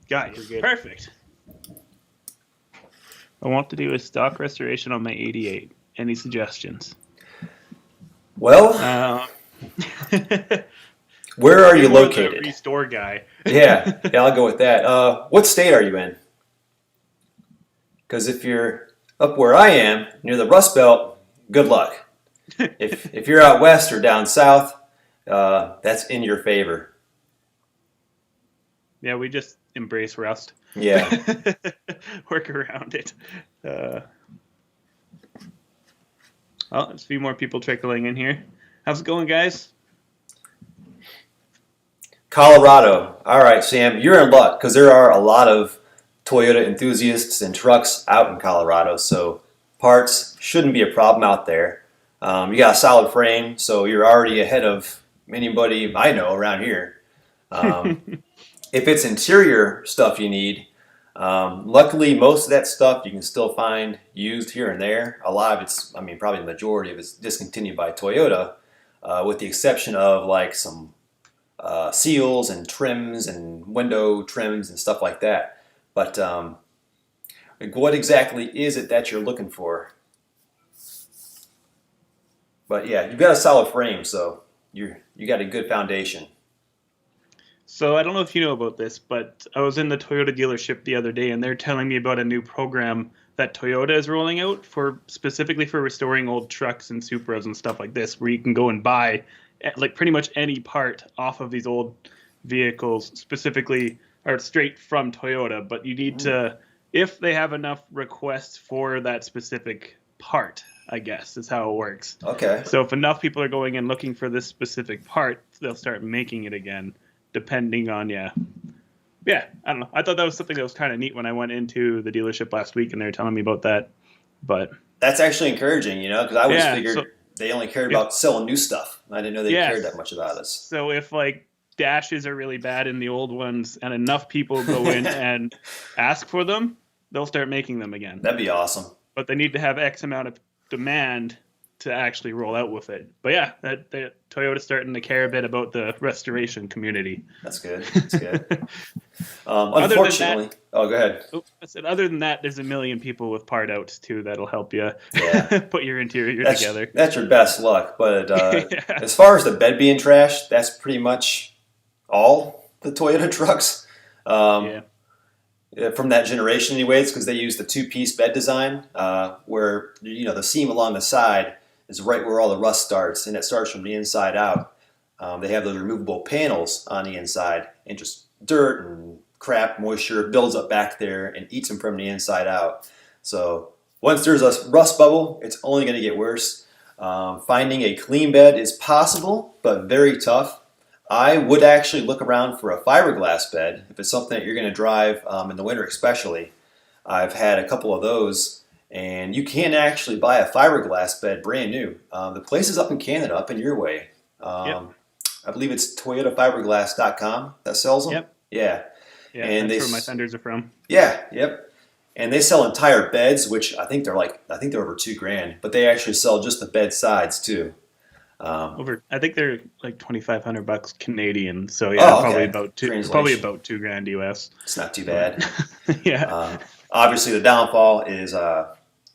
Got you. Perfect. I want to do a stock restoration on my 88. Any suggestions? Well, Uh, where are you you're more the located? restore guy. Yeah, I'll go with that. What state are you in? Because if you're up where I am, near the Rust Belt, good luck. If you're out west or down south, that's in your favor. Yeah, we just embrace rust. Yeah. Work around it. Uh, oh, there's a few more people trickling in here. How's it going, guys? Colorado. All right, Sam, you're in luck because there are a lot of Toyota enthusiasts and trucks out in Colorado, so parts shouldn't be a problem out there. You got a solid frame, so you're already ahead of anybody I know around here. Um, if it's interior stuff you need, luckily most of that stuff you can still find used here and there. A lot of it's, I mean, probably the majority of it's discontinued by Toyota, with the exception of like some seals and trims and window trims and stuff like that. But like what exactly is it that you're looking for? But yeah, you've got a solid frame, so you got a good foundation. So I don't know if you know about this, but I was in the Toyota dealership the other day, and they're telling me about a new program that Toyota is rolling out for specifically for restoring old trucks and Supras and stuff like this, where you can go and buy like pretty much any part off of these old vehicles, specifically or straight from Toyota. But you need to, if they have enough requests for that specific part, I guess is how it works. Okay. So if enough people are going and looking for this specific part, they'll start making it again, depending on yeah, I don't know. I thought that was something that was kind of neat when I went into the dealership last week and they were telling me about that. But That's actually encouraging, because I always yeah, figured so they only cared if about selling new stuff. I didn't know they cared that yes, much about us. so if like dashes are really bad in the old ones and enough people go in and ask for them, they'll start making them again. That'd be awesome. But they need to have X amount of demand to actually roll out with it. But yeah, that Toyota's starting to care a bit about the restoration community. That's good. That's good. Other than that, Unfortunately, oh, go ahead. I said, other than that, there's a million people with part outs too that'll help you Yeah, put your interior that's together. that's your best luck. But Yeah. as far as the bed being trashed, that's pretty much all the Toyota trucks. Um, Yeah. from that generation anyways, because they use the two-piece bed design, where the seam along the side is right where all the rust starts, and it starts from the inside out. They have those removable panels on the inside, and just dirt and crap, moisture builds up back there and eats them from the inside out. So once there's a rust bubble, it's only going to get worse. Finding a clean bed is possible, but very tough. I would actually look around for a fiberglass bed if it's something that you're going to drive in the winter especially. I've had a couple of those, and you can actually buy a fiberglass bed brand new. The place is up in Canada, up in your way. Yep. I believe it's toyotafiberglass.com that sells them. Yep. Yeah. Yeah. And That's where my Thunders are from. yeah, yep. And they sell entire beds, which I think they're over $2,000, but they actually sell just the bed sides too. I think they're like $2,500 Canadian. So yeah, Oh, probably okay. about Translation. $2,000 US. It's not too bad. Yeah. Obviously, the downfall is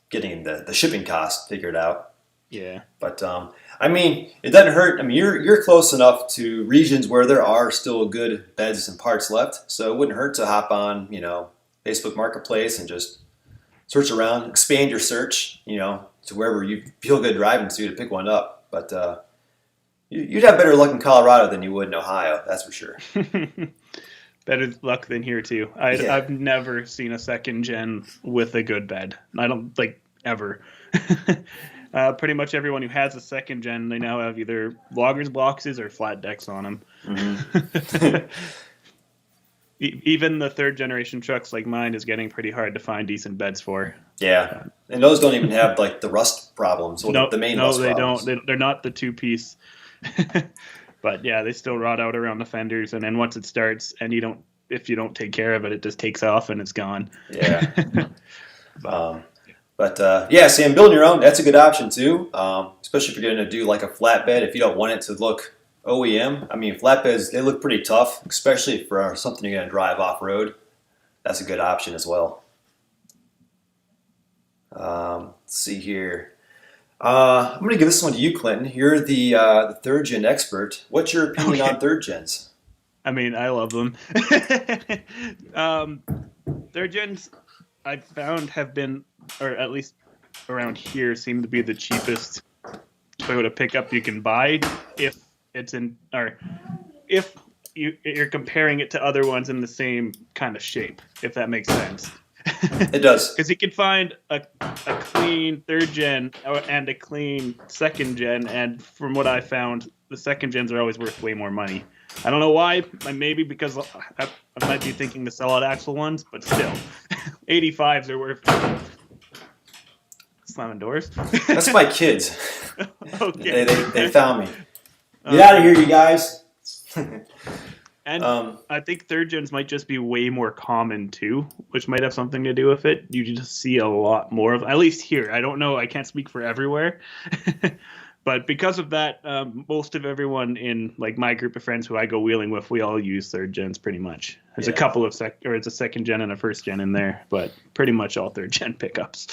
getting the shipping cost figured out. Yeah. But I mean, it doesn't hurt. I mean, you're close enough to regions where there are still good beds and parts left, so it wouldn't hurt to hop on, Facebook Marketplace and just search around, expand your search, to wherever you feel good driving to pick one up. But you'd have better luck in Colorado than you would in Ohio, that's for sure. Better luck than here too. Yeah. I've never seen a second gen with a good bed. I don't like ever. Pretty much everyone who has a second gen, they now have either loggers boxes or flat decks on them. Mm-hmm. Even the third generation trucks like mine is getting pretty hard to find decent beds for. Yeah, and those don't even have like the rust problems. Well, No, the main no, rust they problems. don't. They're not the two piece. But yeah, they still rot out around the fenders, and then once it starts, and if you don't take care of it, it just takes off and it's gone. Yeah. Yeah, Sam, building your own, that's a good option too, especially if you're going to do like a flatbed. If you don't want it to look OEM, I mean, flatbeds, they look pretty tough, especially for something you're going to drive off-road. that's a good option as well. Let's see here. I'm going to give this one to you, Clinton. You're the third gen expert. What's your opinion Okay. on third gens? I mean, I love them. Third gens I found have been, or at least around here, seem to be the cheapest Toyota pickup you can buy if it's in, or if you're comparing it to other ones in the same kind of shape, if that makes sense. It does. Because you can find a clean third gen and a clean second gen, and from what I found, the second gens are always worth way more money. I don't know why. Maybe because I might be thinking the sellout axle ones, but still, 85s are worth slamming doors. That's my kids. Okay. They found me. Get out of here, you guys. And I think third gens might just be way more common too, which might have something to do with it. You just see a lot more of, at least here. I don't know. I can't speak for everywhere. But because of that, most of everyone in like my group of friends who I go wheeling with, we all use third gens pretty much. There's a couple of it's a second gen and a first gen in there, but pretty much all third gen pickups.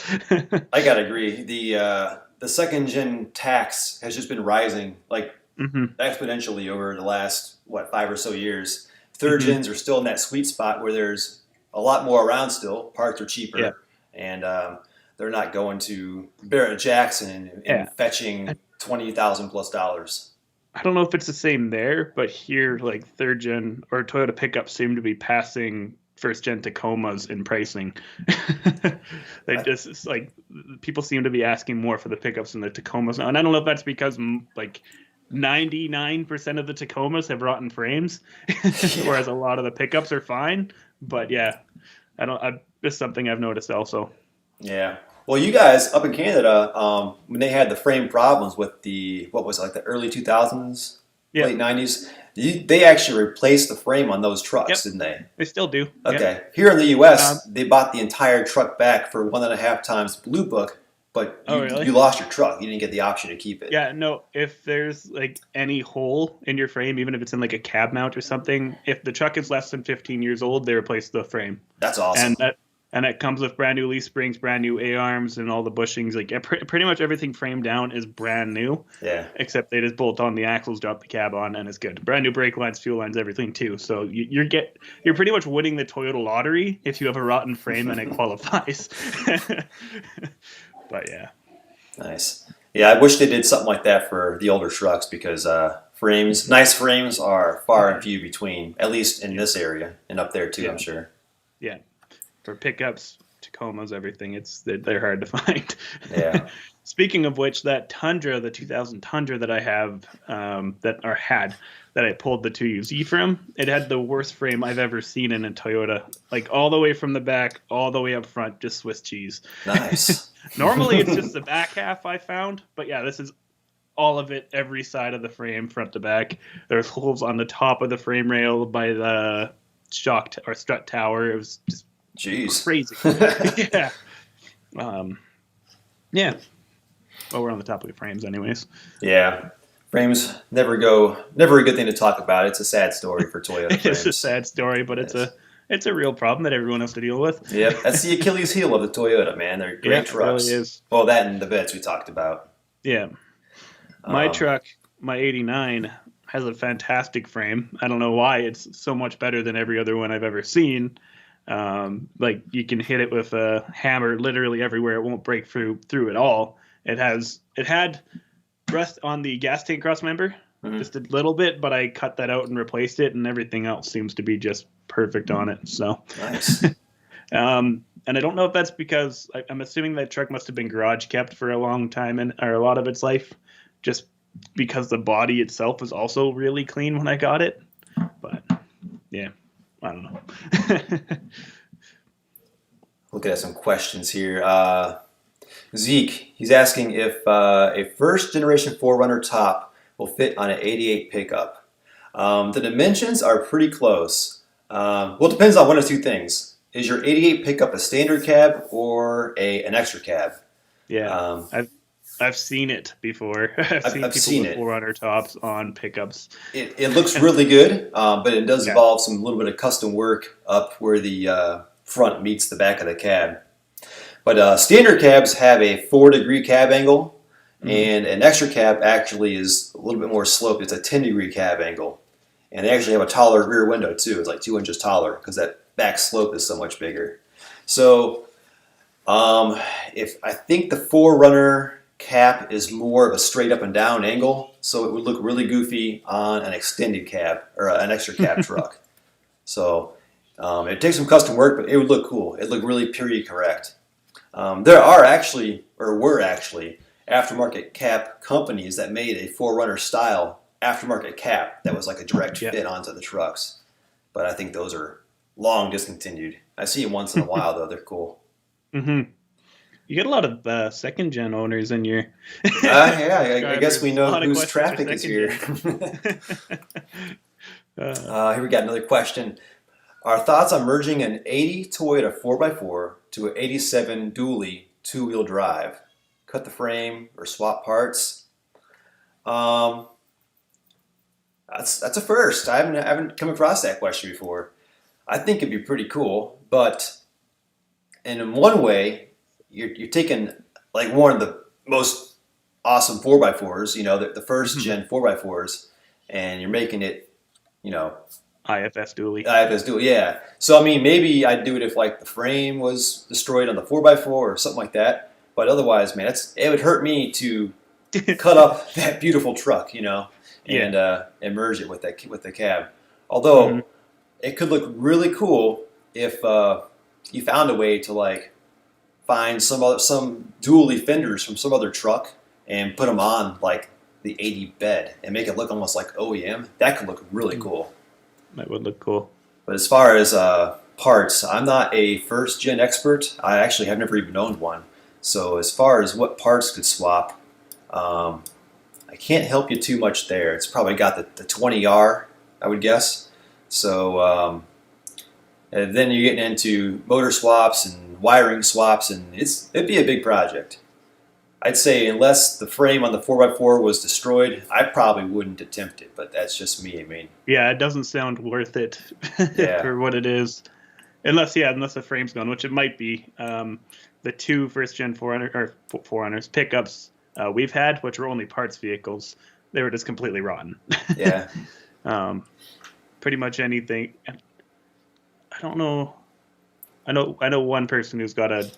I gotta agree. The second gen tax has just been rising like exponentially over the last 5 or so years. Third gens are still in that sweet spot where there's a lot more around still. Parts are cheaper, and they're not going to Barrett Jackson and fetching $20,000+. I don't know if it's the same there, but here, like third gen or Toyota pickups seem to be passing first gen Tacomas in pricing. They just, it's like people seem to be asking more for the pickups than the Tacomas now, and I don't know if that's because like 99% of the Tacomas have rotten frames, whereas a lot of the pickups are fine. But yeah, it's something I've noticed also. Yeah. Well, you guys up in Canada, when they had the frame problems with the early 2000s, late 90s, they actually replaced the frame on those trucks, didn't they? They still do. Okay. Yep. Here in the U.S., they bought the entire truck back for 1.5 times Blue Book, but you lost your truck. You didn't get the option to keep it. Yeah, no, if there's like any hole in your frame, even if it's in like a cab mount or something, if the truck is less than 15 years old, they replace the frame. That's awesome. And it comes with brand new leaf springs, brand new A-arms, and all the bushings. Like pretty much everything framed down is brand new. Yeah. Except they just bolt on the axles, drop the cab on, and it's good. Brand new brake lines, fuel lines, everything too. So you're pretty much winning the Toyota lottery if you have a rotten frame and it qualifies. But yeah. Nice. Yeah, I wish they did something like that for the older trucks because nice frames are far and few between, at least in this area and up there too, I'm sure. Yeah. For pickups, Tacomas, everything, they're hard to find. Yeah. Speaking of which, that Tundra, the 2000 Tundra that I have, that I pulled the 2UZ from, it had the worst frame I've ever seen in a Toyota. Like all the way from the back, all the way up front, just Swiss cheese. Nice. Normally it's just the back half I found, but yeah, this is all of it, every side of the frame, front to back. There's holes on the top of the frame rail by the strut tower. It was just crazy. Yeah. Yeah. Well, we're on the topic of frames anyways. Yeah. Frames never a good thing to talk about. It's a sad story for Toyota frames. It's a sad story, but it's a real problem that everyone has to deal with. Yep. That's the Achilles heel of the Toyota, man. They're great trucks. It really is. Well, that and the beds we talked about. Yeah. My truck, my 89, has a fantastic frame. I don't know why it's so much better than every other one I've ever seen. Like you can hit it with a hammer literally everywhere. It won't break through at all. It had rust on the gas tank cross member, just a little bit, but I cut that out and replaced it, and everything else seems to be just perfect on it. So nice. And I don't know if that's because I'm assuming that truck must have been garage kept for a long time or a lot of its life, just because the body itself was also really clean when I got it. But yeah. I don't know. Looking at some questions here. Zeke, he's asking if a first generation 4Runner top will fit on an 88 pickup. The dimensions are pretty close. Well, it depends on one of two things. Is your 88 pickup a standard cab or an extra cab? Yeah, I've seen it before. I've seen people with 4Runner tops on pickups. It looks really good, but it does involve some little bit of custom work up where the front meets the back of the cab. But standard cabs have a 4-degree cab angle, and an extra cab actually is a little bit more sloped. It's a 10-degree cab angle. And they actually have a taller rear window too. It's like 2 inches taller because that back slope is so much bigger. So if I think the 4Runner cap is more of a straight up and down angle, so it would look really goofy on an extended cab or an extra cab truck. So it takes some custom work, but it would look cool. It looked really period correct. There are actually, or were actually, aftermarket cap companies that made a 4Runner style aftermarket cap that was like a direct fit onto the trucks. But I think those are long discontinued. I see them once in a while though. They're cool. Mm-hmm. You get a lot of second gen owners in your. I guess we know whose traffic is here. Here we got another question. Our thoughts on merging an 80 Toyota 4x4 to an 87 dually 2-wheel drive? Cut the frame or swap parts? That's a first. I haven't come across that question before. I think it'd be pretty cool, but in one way, you're taking like one of the most awesome 4x4s, the first gen 4x4s, and you're making it, IFS dually. IFS dually, yeah. So I mean, maybe I'd do it if like the frame was destroyed on the 4x4 or something like that. But otherwise, man, it would hurt me to cut up that beautiful truck, and merge it with the cab. Although it could look really cool if you found a way to like find some dually fenders from some other truck and put them on like the 80 bed and make it look almost like OEM. That could look really cool. That would look cool. But as far as parts, I'm not a first gen expert. I actually have never even owned one. So as far as what parts could swap, I can't help you too much there. It's probably got the 20R, I would guess. So and then you're getting into motor swaps and wiring swaps, and it'd be a big project. I'd say unless the frame on the 4x4 was destroyed, I probably wouldn't attempt it, but that's just me. I mean, yeah, it doesn't sound worth it for what it is. Unless the frame's gone, which it might be. The two first-gen 4Runners pickups we've had, which were only parts vehicles, they were just completely rotten. Yeah. Pretty much anything. I don't know. I know one person who's got a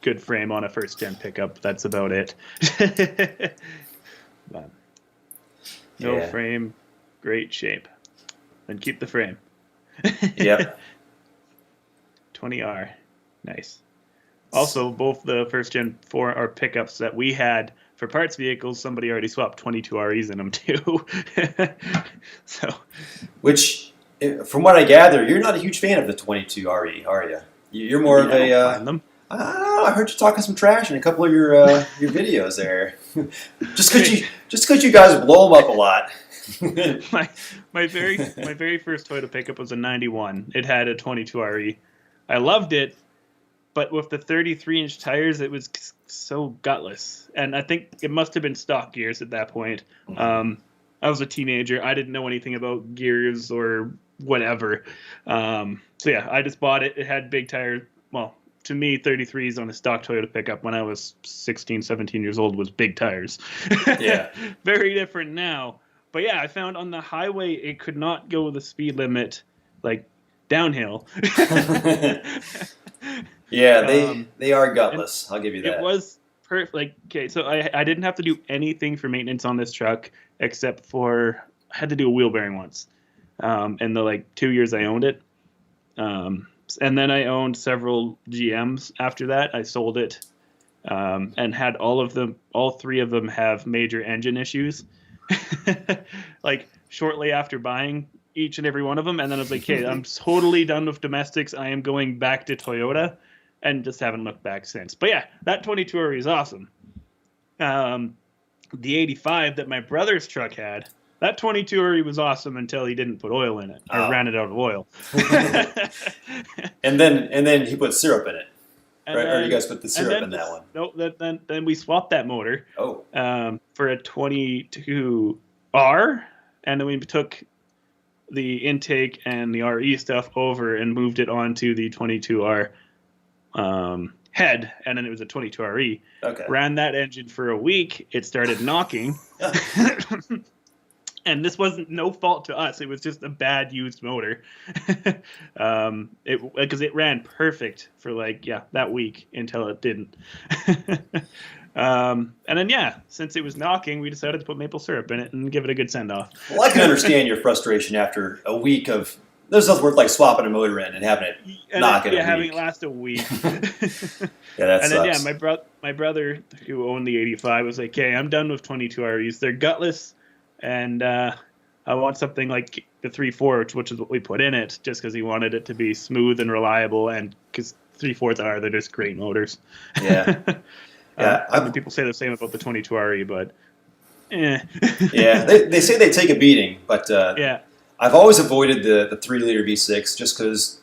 good frame on a first-gen pickup. That's about it. No frame, great shape. Then keep the frame. Yep. 20R, nice. Also, both the first-gen 4 pickups that we had for parts vehicles, somebody already swapped 22REs in them too. So, which, from what I gather, you're not a huge fan of the 22RE, are you? You're more of a. I heard you talking some trash in a couple of your videos there. just because you guys blow them up a lot. my very first Toyota pickup was a 91. It had a 22RE. I loved it, but with the 33-inch tires, it was so gutless. And I think it must have been stock gears at that point. I was a teenager. I didn't know anything about gears or whatever. So yeah, I just bought it. It had big tires. Well, to me, 33s on a stock Toyota pickup when I was 16, 17 years old was big tires. Yeah. Very different now. But yeah, I found on the highway it could not go the speed limit, like downhill. Yeah, they are gutless. I'll give you that. It was perfect. Like, okay, so I didn't have to do anything for maintenance on this truck except for I had to do a wheel bearing once. In the 2 years I owned it. And then I owned several GMs after that. I sold it and had all three of them have major engine issues. Like shortly after buying each and every one of them. And then I was like, okay, I'm totally done with domestics. I am going back to Toyota, and just haven't looked back since. But yeah, that 22RE is awesome. The 85 that my brother's truck had, that 22RE was awesome until he didn't put oil in it, or ran it out of oil. and then he put syrup in it. Right? Or you guys put the syrup in that one? No, then we swapped that motor for a 22R, and then we took the intake and the RE stuff over and moved it onto the 22R head, and then it was a 22RE. Okay. Ran that engine for a week. It started knocking. And this wasn't no fault to us. It was just a bad used motor. Because it ran perfect for that week until it didn't. And then since it was knocking, we decided to put maple syrup in it and give it a good send off. Well, I can understand your frustration after a week of. There's nothing worth like swapping a motor in and having it knock in a week. Having it last a week. That and sucks. then my brother who owned the 85 was like, "Hey, I'm done with 22REs. They're gutless, and I want something like the 3.4, which is what we put in it, just because he wanted it to be smooth and reliable, and because 3.4s they're just great motors." Yeah. Yeah. People say the same about the 22RE, but yeah, they say they take a beating, but I've always avoided the 3-liter V6 just because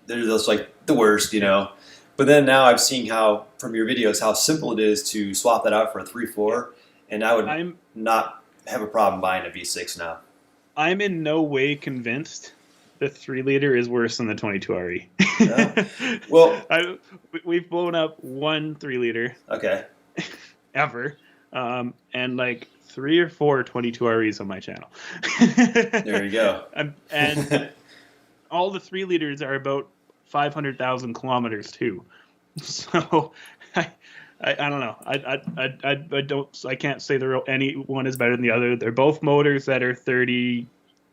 they're just like the worst, But then now I've seen how, from your videos, how simple it is to swap that out for a 3.4, and I would not have a problem buying a V6 now. I'm in no way convinced the 3-liter is worse than the 22RE. No. Well, we've blown up one 3-liter. Okay. Ever, and like 3 or 4 22REs on my channel. There you go. And all the 3-liters are about 500,000 kilometers too. So I don't know. I can't say any one is better than the other. They're both motors that are 30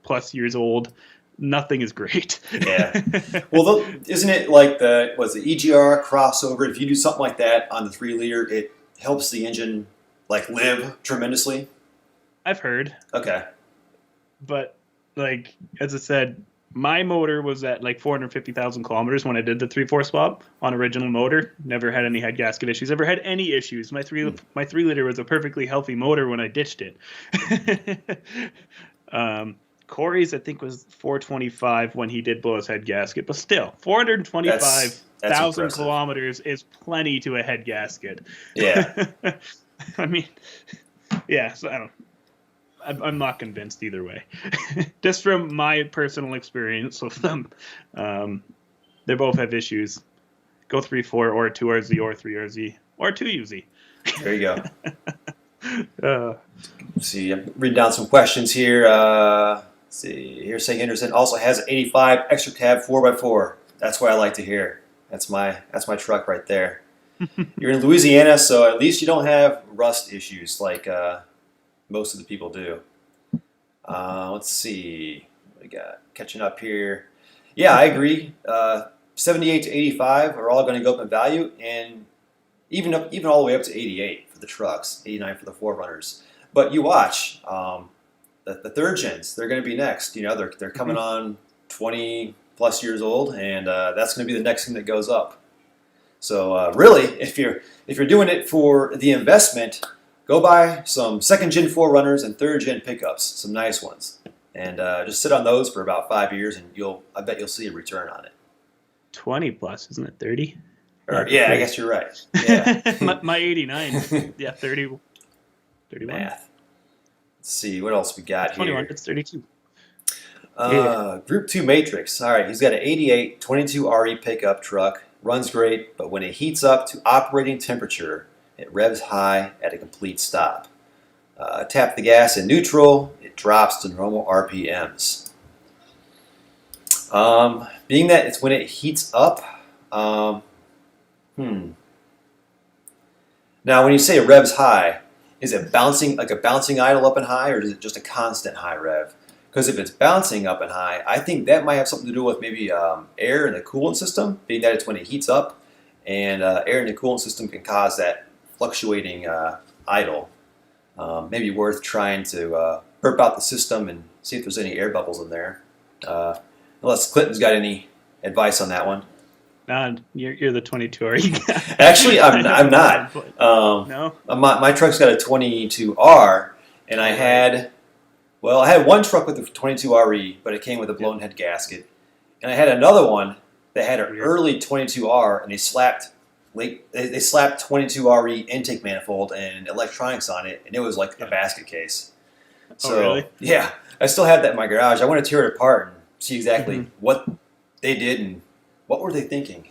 plus years old. Nothing is great. Yeah. Well, isn't it like the EGR crossover? If you do something like that on the 3-liter, it helps the engine live tremendously. I've heard. Okay. But as I said, my motor was at 450,000 kilometers when I did the 3.4 swap on original motor. Never had any head gasket issues. Never had any issues. My 3-liter was a perfectly healthy motor when I ditched it. Corey's, I think, was 425 when he did blow his head gasket, but still, 425,000 kilometers is plenty to a head gasket. Yeah. I mean, yeah, so I don't. I'm not convinced either way. Just from my personal experience with them, they both have issues. Go 3.4 or 2RZ or 3RZ or 2UZ. There you go. Let's see, I'm reading down some questions here. Let's see, Hearsay Henderson also has an 85 extra cab 4x4. That's what I like to hear. That's my truck right there. You're in Louisiana, so at least you don't have rust issues like most of the people do. Let's see. What we got? Catching up here. Yeah, I agree. 78 to 85 are all going to go up in value, and even all the way up to 88 for the trucks, 89 for the 4Runners. But you watch, the third gens, they're going to be next. They're coming on 20 plus years old, and that's going to be the next thing that goes up. So really, if you're doing it for the investment, go buy some 2nd gen 4Runners and 3rd gen pickups, some nice ones, and just sit on those for about 5 years, and I bet you'll see a return on it. 20 plus, isn't it 30? Yeah, I guess you're right. Yeah. my 89, yeah, 30, 31. Math. Let's see what else we got 21, here. it's 32. Group 2 Matrix. All right, he's got an 88 22RE pickup truck. Runs great, but when it heats up to operating temperature, it revs high at a complete stop. Tap the gas in neutral, it drops to normal RPMs. Being that it's when it heats up, Now, when you say it revs high, is it bouncing like a bouncing idle up and high, or is it just a constant high rev? Because if it's bouncing up and high, I think that might have something to do with maybe air in the coolant system, being that it's when it heats up, and air in the coolant system can cause that fluctuating idle. Maybe worth trying to burp out the system and see if there's any air bubbles in there. Unless Clinton's got any advice on that one. You're the 22R guy. Actually, I'm not. No? My truck's got a 22R, and I had one truck with a 22RE, but it came with a blown head gasket. And I had another one that had an early 22R, and they slapped 22RE intake manifold and electronics on it, and it was like a basket case. Oh, So really? yeah, I still have that in my garage. I want to tear it apart and see exactly Hmm. what they did and what were they thinking.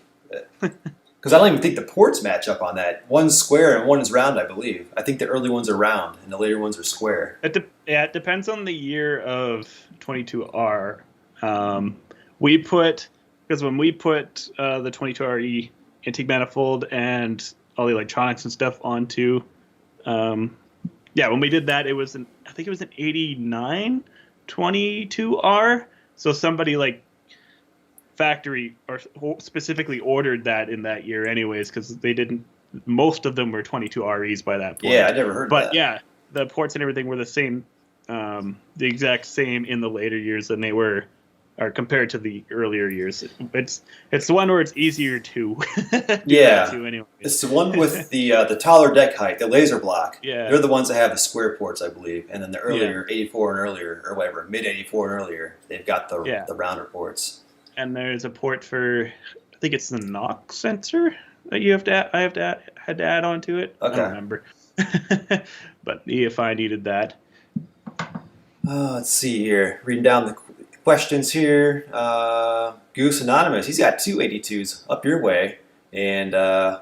Because I don't even think the ports match up on that. One's square and one is round, I believe. I think the early ones are round and the later ones are square. Yeah, it depends on the year of 22R. Um, we put because when we put the 22RE intake manifold and all the electronics and stuff onto, um, yeah, when we did that, I think it was an 89 22R. So somebody like factory or specifically ordered that in that year, anyways, because they didn't. Most of them were 22REs by that Yeah, I point. never heard of But that. yeah, the ports and everything were the exact same in the later years than they were, or compared to the earlier years. It's the one where it's easier to do that Yeah, to, anyways. it's the one with the taller deck height, the laser block. They're Yeah, the ones that have the square ports, I believe, and then the yeah, earlier 84 and earlier, or whatever, mid 84 and earlier, they've got yeah. the rounder ports. And there's a port for, I think it's the knock sensor that you have to. I have to had to add on to it. I don't Okay. remember, but if I needed that. Let's see here. Reading down the questions here. Goose Anonymous, he's got two 82s up your way, and oh,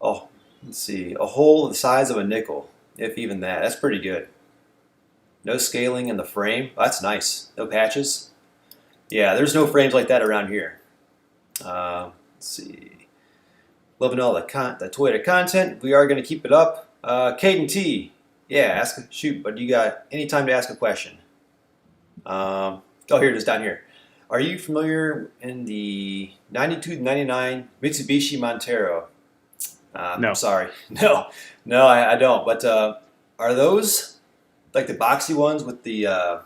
let's see, a hole the size of a nickel, if even that. That's pretty good. No scaling in the frame. Oh, that's nice. No patches. Yeah, there's no frames like that around here. Let's see. Loving all the Toyota content. We are going to keep it up. Caden T. Yeah, shoot, but you got any time to ask a question. Here it is down here. Are you familiar in the 92 99 Mitsubishi Montero? I'm No, sorry. No, I don't. But are those like the boxy ones with the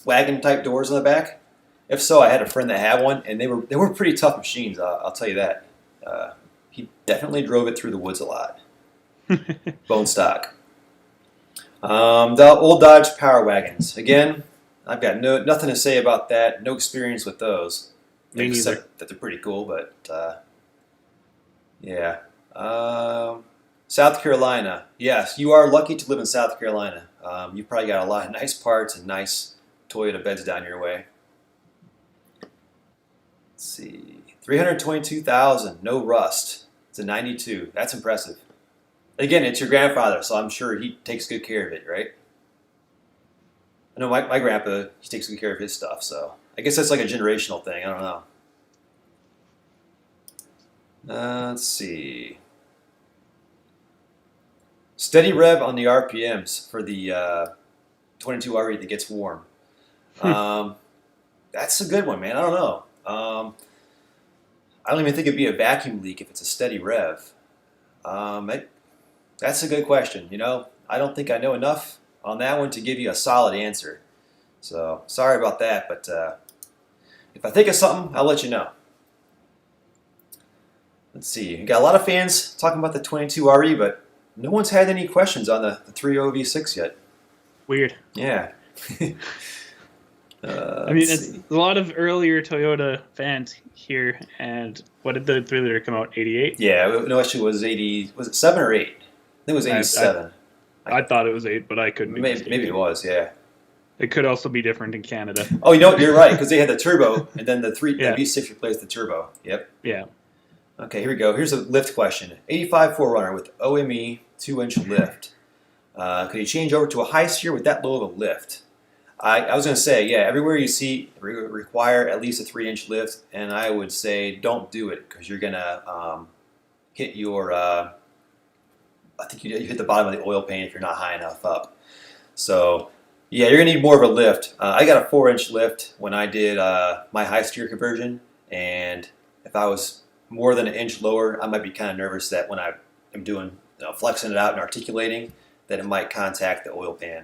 wagon type doors on the back? If so, I had a friend that had one, and they were pretty tough machines. I'll tell you that. He definitely drove it through the woods a lot. Bone stock. The old Dodge Power Wagons. Again, I've got nothing to say about that. No experience with those, me neither. except that they're pretty cool. But yeah. South Carolina. Yes, you are lucky to live in South Carolina. You've probably got a lot of nice parts and nice Toyota beds down your way. Let's see. 322,000, no rust. It's a 92. That's impressive. Again, it's your grandfather, so I'm sure he takes good care of it, right? I know my grandpa, he takes good care of his stuff, so I guess that's like a generational thing. I don't know. Let's see. Steady rev on the RPMs for the 22RE that gets warm. That's a good one, man. I don't know. I don't even think it'd be a vacuum leak if it's a steady rev. That's a good question. I don't think I know enough on that one to give you a solid answer. So sorry about that, but if I think of something, I'll let you know. Let's see. You got a lot of fans talking about the 22RE, but no one's had any questions on the 3.0 V6 yet. Weird. Yeah. I mean, it's a lot of earlier Toyota fans here. And what did the 3-liter come out? 88. Yeah. No, actually, was 80. Was it 7 or 8? I think it was 87. I thought it was 8, but I couldn't be mistaken. Maybe it was. Yeah. It could also be different in Canada. Oh, you're right, because they had the turbo, and then the Yeah. V6 replaced the turbo. Yep. Yeah. Okay, here we go. Here's a lift question. 85 4Runner with OME 2-inch lift. Could you change over to a high steer with that low of a lift? I was going to say, yeah, everywhere you see require at least a 3-inch lift, and I would say don't do it because you're going to hit your, I think you hit the bottom of the oil pan if you're not high enough up. So, yeah, you're going to need more of a lift. I got a 4-inch lift when I did my high steer conversion, and if I was more than an inch lower, I might be kind of nervous that when I am doing, flexing it out and articulating, that it might contact the oil pan.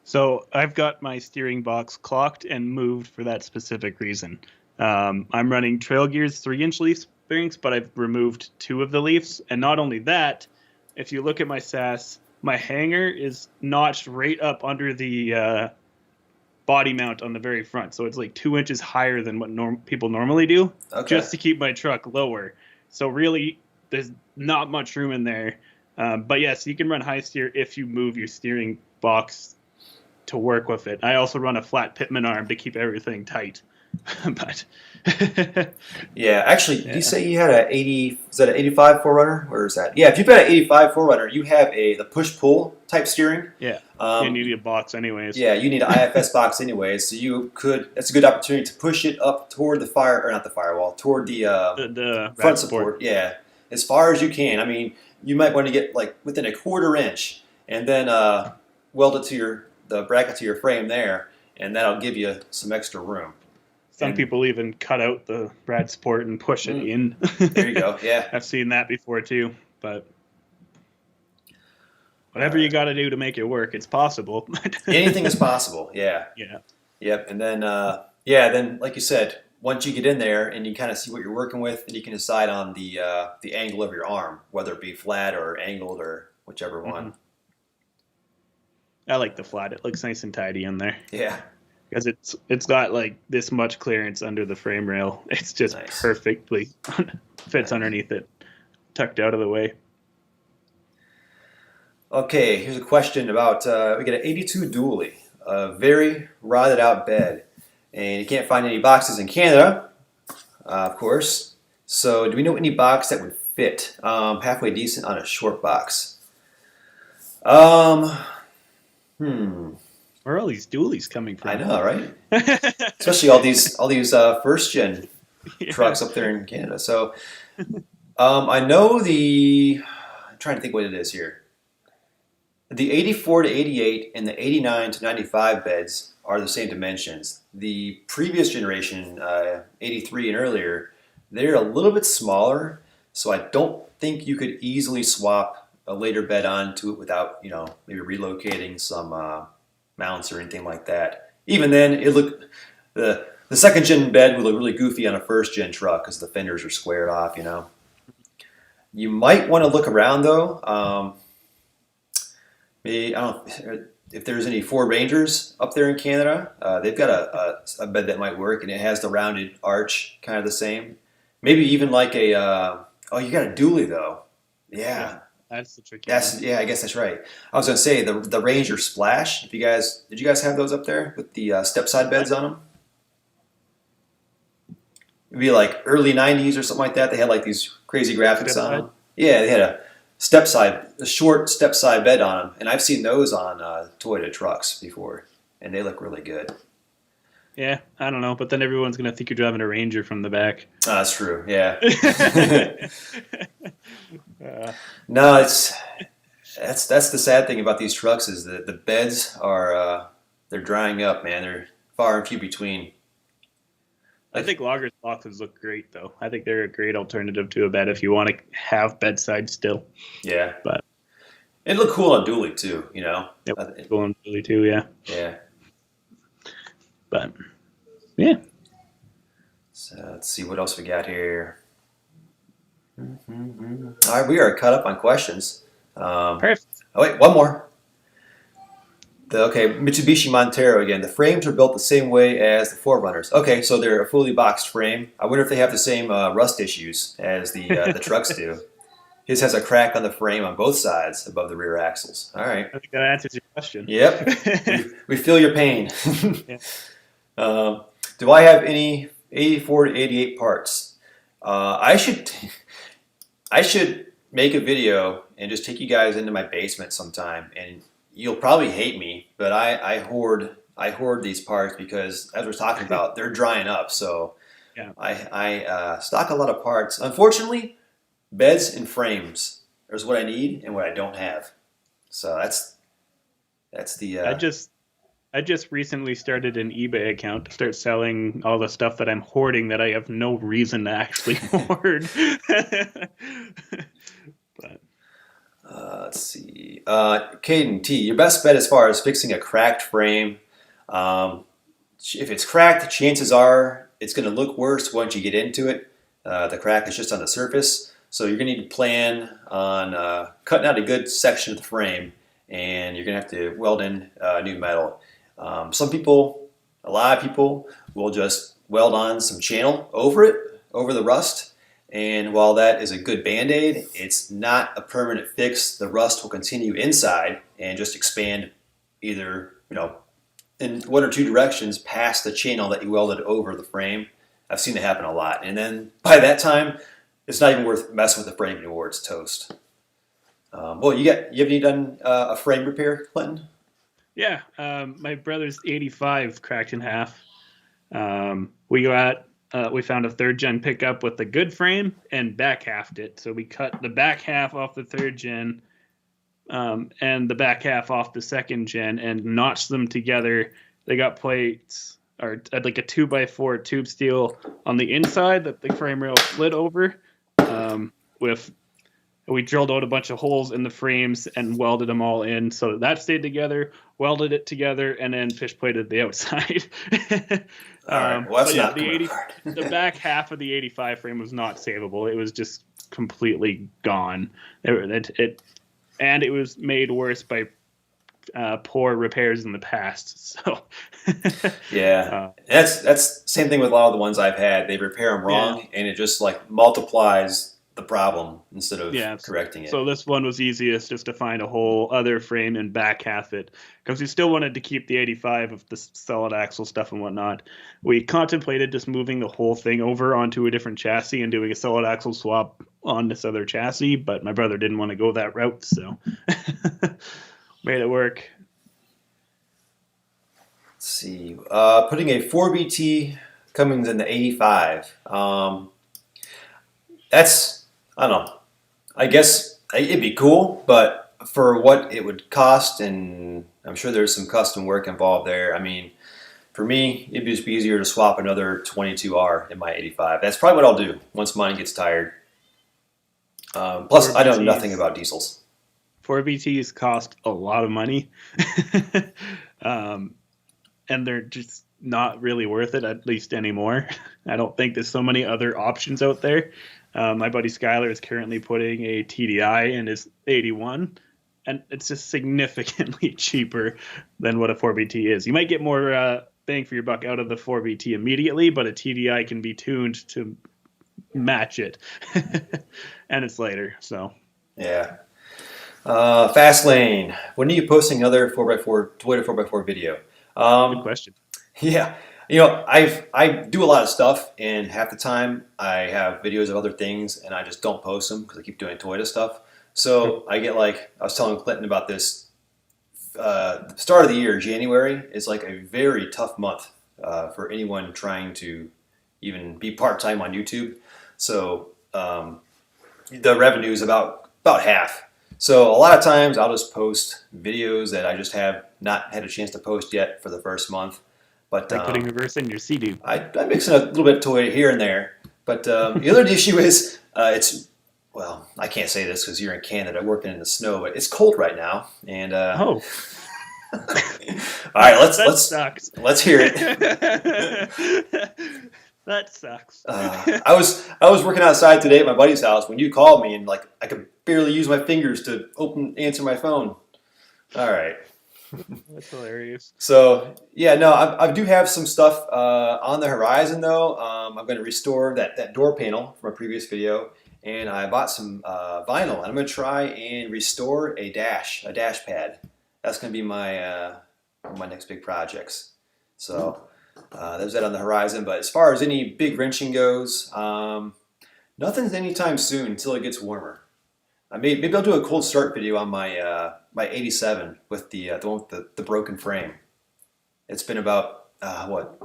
So I've got my steering box clocked and moved for that specific reason. I'm running Trail Gears 3-inch leaf bearings, but I've removed 2 of the leaves. And not only that, if you look at my SAS, my hanger is notched right up under the body mount on the very front. So it's like 2 inches higher than what people normally do, Okay. just to keep my truck lower. So really, there's not much room in there. But yes, you can run high steer if you move your steering box to work with it. I also run a flat Pitman arm to keep everything tight. But Yeah, actually, did you yeah, say you had a 80? Is that an 85 Forerunner? Where is that? Yeah, if you've got an 85 Forerunner, you have the push pull type steering. yeah, you Um, need a box anyways. yeah, you need an IFS box anyway, so you could. That's a good opportunity to push it up toward the fire, or not the firewall, toward the The front rad support. Yeah, as far as you can. I mean, you might want to get like within a quarter inch, and then weld it to the bracket to your frame there, and that'll give you some extra room. Some And people even cut out the rad support and push it in. there you go. Yeah. I've seen that before too. But whatever you got to do to make it work, it's possible. Anything is possible. Yeah. Yeah. Yep. And then, then like you said, once you get in there and you kind of see what you're working with, then you can decide on the angle of your arm, whether it be flat or angled or whichever one. I like the flat. It looks nice and tidy in there Yeah. because it's got like this much clearance under the frame rail. It's just Nice. perfectly fits underneath it, tucked out of the way. Okay. Here's a question about we get an 82 dually, a very rotted out bed, and you can't find any boxes in Canada, of course. So, do we know any box that would fit halfway decent on a short box? Um, Where are all these dualies coming from? I know, right? Especially all these first gen Yeah. trucks up there in Canada. So, I know I'm trying to think what it is here. The 84 to 88 and the 89 to 95 beds are the same dimensions. The previous generation, 83 and earlier, they're a little bit smaller, so I don't think you could easily swap a later bed onto it without, maybe relocating some mounts or anything like that. Even then, the second gen bed would look really goofy on a first gen truck because the fenders are squared off. You might want to look around though. Maybe, I don't know if there's any Ford Rangers up there in Canada. They've got a bed that might work, and it has the rounded arch, kind of the same. Maybe even like you got a dually though. Yeah, That's the tricky one. I guess that's right. I was gonna say the Ranger Splash. Did you guys have those up there with the step side beds on them? It'd be like early '90s or something like that. They had like these crazy graphics Step on side? them. Yeah, they had a short step side bed on them, and I've seen those on Toyota trucks before, and they look really good. Yeah, I don't know, but then everyone's gonna think you're driving a Ranger from the back. That's true. Yeah. Uh, No, that's the sad thing about these trucks is that the beds are they're drying up, man. They're far and few between. I think Lager's boxes look great, though. I think they're a great alternative to a bed if you want to have bedside still. Yeah, But it looked cool on dually too. yep, going really too, yeah. Yeah. But yeah, So let's see what else we got here. All right, we are caught up on questions. perfect. Oh wait, one more. Mitsubishi Montero again. The frames are built the same way as the Forerunners. Okay, so they're a fully boxed frame. I wonder if they have the same rust issues as the trucks do. His has a crack on the frame on both sides above the rear axles. All right. I think that answers your question. Yep. We feel your pain. Yeah. Do I have any 84 to 88 parts? I should make a video and just take you guys into my basement sometime, and you'll probably hate me, but I hoard these parts because, as we're talking about, they're drying up. So Yeah. I stock a lot of parts. Unfortunately, beds and frames is what I need and what I don't have. So that's the. I just recently started an eBay account to start selling all the stuff that I'm hoarding that I have no reason to actually hoard. But Let's see. Caden T, your best bet as far as fixing a cracked frame. If it's cracked, chances are it's going to look worse once you get into it. The crack is just on the surface. So you're going to need to plan on cutting out a good section of the frame, and you're going to have to weld in new metal. A lot of people will just weld on some channel over it, over the rust, And while that is a good Band-Aid, it's not a permanent fix. The rust will continue inside and just expand either, in one or two directions past the channel that you welded over the frame. I've seen it happen a lot. And then by that time, it's not even worth messing with the frame anymore. It's toast. Well, you have any done a frame repair, Clinton? Yeah, my brother's 85 cracked in half. We found a 3rd gen pickup with a good frame and back halved it. So we cut the back half off the 3rd gen and the back half off the 2nd gen and notched them together. They got plates or like a 2x4 tube steel on the inside that the frame rail slid over. We drilled out a bunch of holes in the frames and welded them all in so that stayed together, welded it together, and then fish plated the outside. All right. Well, that's not the back half of the 85 frame was not savable. It was just completely gone. And it was made worse by poor repairs in the past. So yeah, that's same thing with a lot of the ones I've had. They repair them wrong, and it just like multiplies the problem instead of correcting it. So this one was easiest, just to find a whole other frame and back half it, because we still wanted to keep the 85 of the solid axle stuff and whatnot. We contemplated just moving the whole thing over onto a different chassis and doing a solid axle swap on this other chassis, but my brother didn't want to go that route, so made it work. Let's see. Putting a 4BT Cummins in the 85. I don't know. I guess it'd be cool, but for what it would cost, and I'm sure there's some custom work involved there. I mean, for me, it'd just be easier to swap another 22R in my 85. That's probably what I'll do once mine gets tired. Plus, I know nothing about diesels. 4BTs cost a lot of money, and they're just not really worth it, at least anymore. I don't think there's so many other options out there. My buddy Skyler is currently putting a TDI in his 81, and it's just significantly cheaper than what a 4BT is. You might get more bang for your buck out of the 4BT immediately, but a TDI can be tuned to match it, and it's later. So yeah. Fast lane. When are you posting another 4x4 Toyota 4x4 video? Good question. Yeah. I do a lot of stuff, and half the time I have videos of other things, and I just don't post them because I keep doing Toyota stuff. So I get I was telling Clinton about this. The start of the year, January, is like a very tough month for anyone trying to even be part-time on YouTube. So the revenue is about half. So a lot of times I'll just post videos that I just have not had a chance to post yet for the first month. But like putting reverse in your Sea-Doo. I mix in a little bit of Toyota here and there. But the other issue is well, I can't say this because you're in Canada working in the snow, but it's cold right now. And oh. All right, let's hear it. That sucks. I was working outside today at my buddy's house when you called me, and I could barely use my fingers to answer my phone. All right. That's hilarious. So yeah, no, I do have some stuff on the horizon though. I'm going to restore that door panel from a previous video, and I bought some vinyl, and I'm going to try and restore a dash pad. That's going to be my my next big projects. So there's that on the horizon. But as far as any big wrenching goes, nothing's anytime soon until it gets warmer. Maybe I'll do a cold start video on my my 87 with the one with the broken frame. It's been about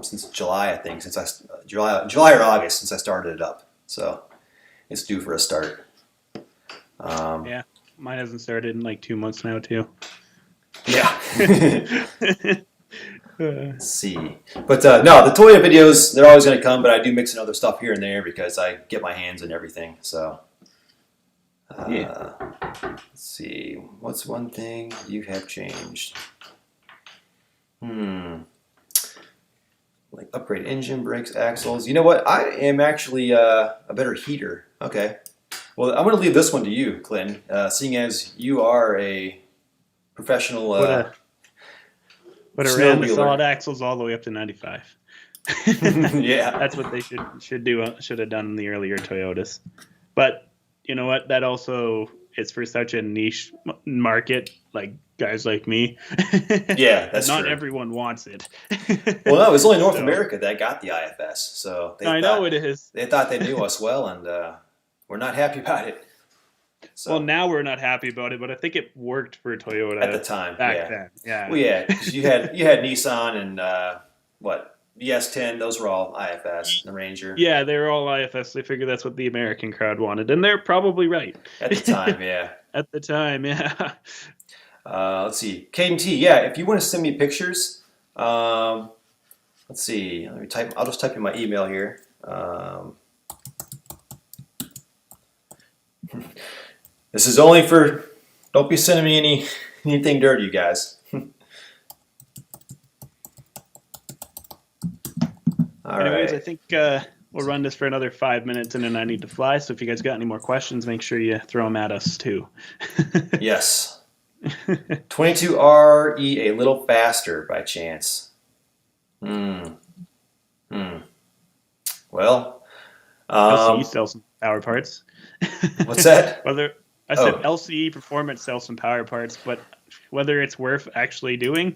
since July, I think, July or August since I started it up. So it's due for a start. Yeah, mine hasn't started in 2 months now too. Yeah. Let's see. But no, the Toyota videos, they're always going to come, but I do mix in other stuff here and there because I get my hands in everything. So yeah. Let's see. What's one thing you have changed? Like upgrade engine, brakes, axles. You know what? I am actually a better heater. Okay. Well, I'm going to leave this one to you, Clinton, seeing as you are a professional But I ran the solid axles all the way up to 95. Yeah. That's what they should have done in the earlier Toyotas. But you know what? That also is for such a niche market, like guys like me. Yeah, That that's not true. everyone wants it. Well, no, it was only North So America that got the IFS, so I know it is. they thought they knew us well, and we're not happy about it. Well, So now we're not happy about it, but I think it worked for at the Toyota time, back yeah. then. Well, Yeah. yeah, because you had Nissan and what the S10; those were all IFS. The Ranger Yeah, they were all IFS. They figured that's what the American crowd wanted, and they're probably right. at the time, yeah. At the time, yeah. Let's see, KMT. Yeah, if you want to send me pictures, let's see. Let me type. I'll just type in my email here. This is only for. Don't be sending me anything dirty, you guys. All Anyways, I right. think we'll run this for another 5 minutes, and then I need to fly. So if you guys got any more questions, make sure you throw them at us too. Yes. 22RE a little faster by chance. Hmm. Hmm. Well, LCE sells some power parts. what's that? Whether I said Oh, LCE Performance sells some power parts, but whether it's worth actually doing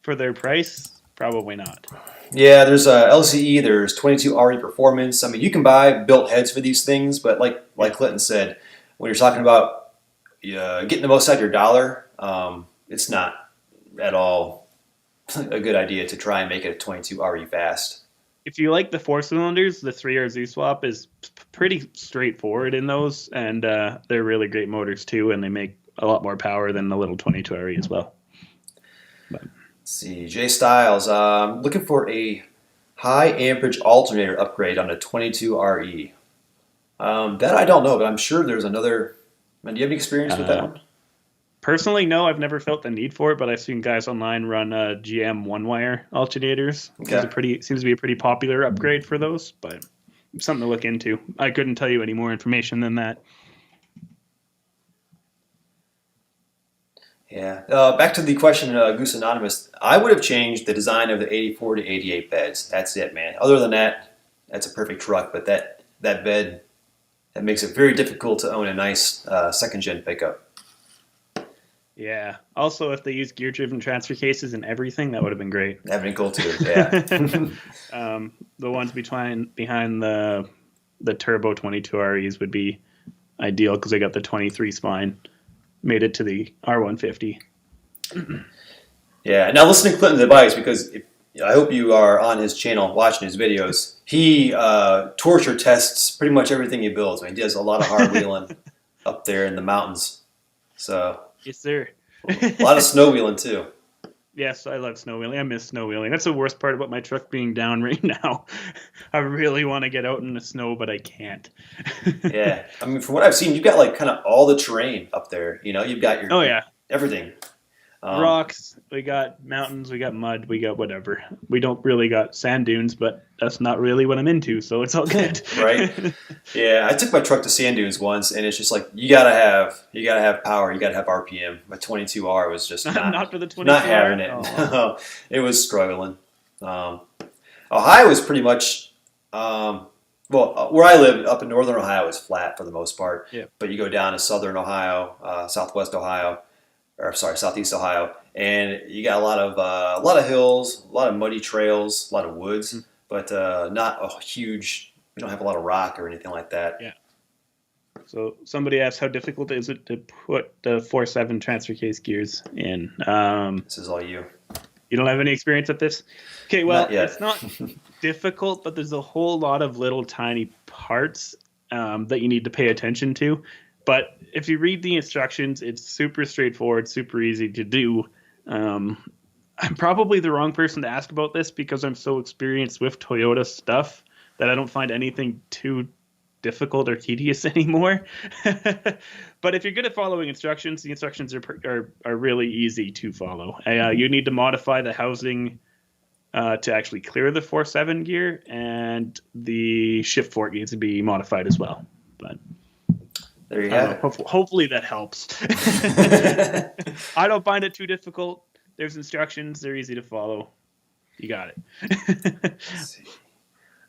for their price, probably not. yeah, there's LCE, there's 22RE Performance. I mean, you can buy built heads for these things, but like Yeah. Clinton said, when you're talking about getting the most out of your dollar, it's not at all a good idea to try and make it a 22RE fast. If you like the 4 cylinders, the 3RZ swap is pretty straightforward in those, and they're really great motors too, and they make a lot more power than the little 22RE as well. But Let's see, Jay Styles, looking for a high amperage alternator upgrade on a 22RE. That I don't know, but I'm sure there's another. Man, do you have any experience with that one? personally, no, I've never felt the need for it, but I've seen guys online run GM one-wire alternators. Okay. Seems to be a pretty popular upgrade for those, but something to look into. I couldn't tell you any more information than that. Yeah. Back to the question, Goose Anonymous. I would have changed the design of the 84 to 88 beds. That's it, man. Other than that, that's a perfect truck. But that bed, that makes it very difficult to own a nice second gen pickup. Yeah. Also, if they used gear-driven transfer cases and everything, that would have been great. That'd been cool too. Yeah. The ones behind the turbo 22REs would be ideal because they got the 23 spine. Made it to the R150. Yeah. Now listen to Clinton the Bikes because I hope you are on his channel watching his videos. He torture tests pretty much everything he builds. I mean, he does a lot of hard wheeling up there in the mountains. So Yes, sir. a lot of snow wheeling too. Yes, I love snow wheeling. I miss snow wheeling. That's the worst part about my truck being down right now. I really want to get out in the snow, but I can't. Yeah, I mean, from what I've seen, you've got like kind of all the terrain up there. You know, you've got your Oh yeah, everything. rocks. We got mountains. We got mud. We got whatever. We don't really got sand dunes, but that's not really what I'm into, so it's all good. Right? Yeah, I took my truck to sand dunes once, and it's just like you gotta have power, you gotta have RPM. My 22R was just Not for the 22R. not having it. Oh. No, it was struggling. Ohio is pretty much well, where I live up in northern Ohio is flat for the most part. Yeah. But you go down to southern Ohio, southwest Ohio, or sorry, southeast Ohio, and you got a lot of hills, a lot of muddy trails, a lot of woods, but not a huge. We don't have a lot of rock or anything like that. Yeah. So somebody asked, how difficult is it to put the 4.7 transfer case gears in? This is all you. You don't have any experience at this? Okay, well, Not yet. it's not difficult, but there's a whole lot of little tiny parts that you need to pay attention to. But if you read the instructions, it's super straightforward, super easy to do. I'm probably the wrong person to ask about this because I'm so experienced with Toyota stuff that I don't find anything too difficult or tedious anymore. But if you're good at following instructions, the instructions are really easy to follow. You need to modify the housing to actually clear the 4.7 gear, and the shift fork needs to be modified as well. But There you have it. hopefully that helps. I don't find it too difficult. There's instructions; they're easy to follow. You got it. Let's see.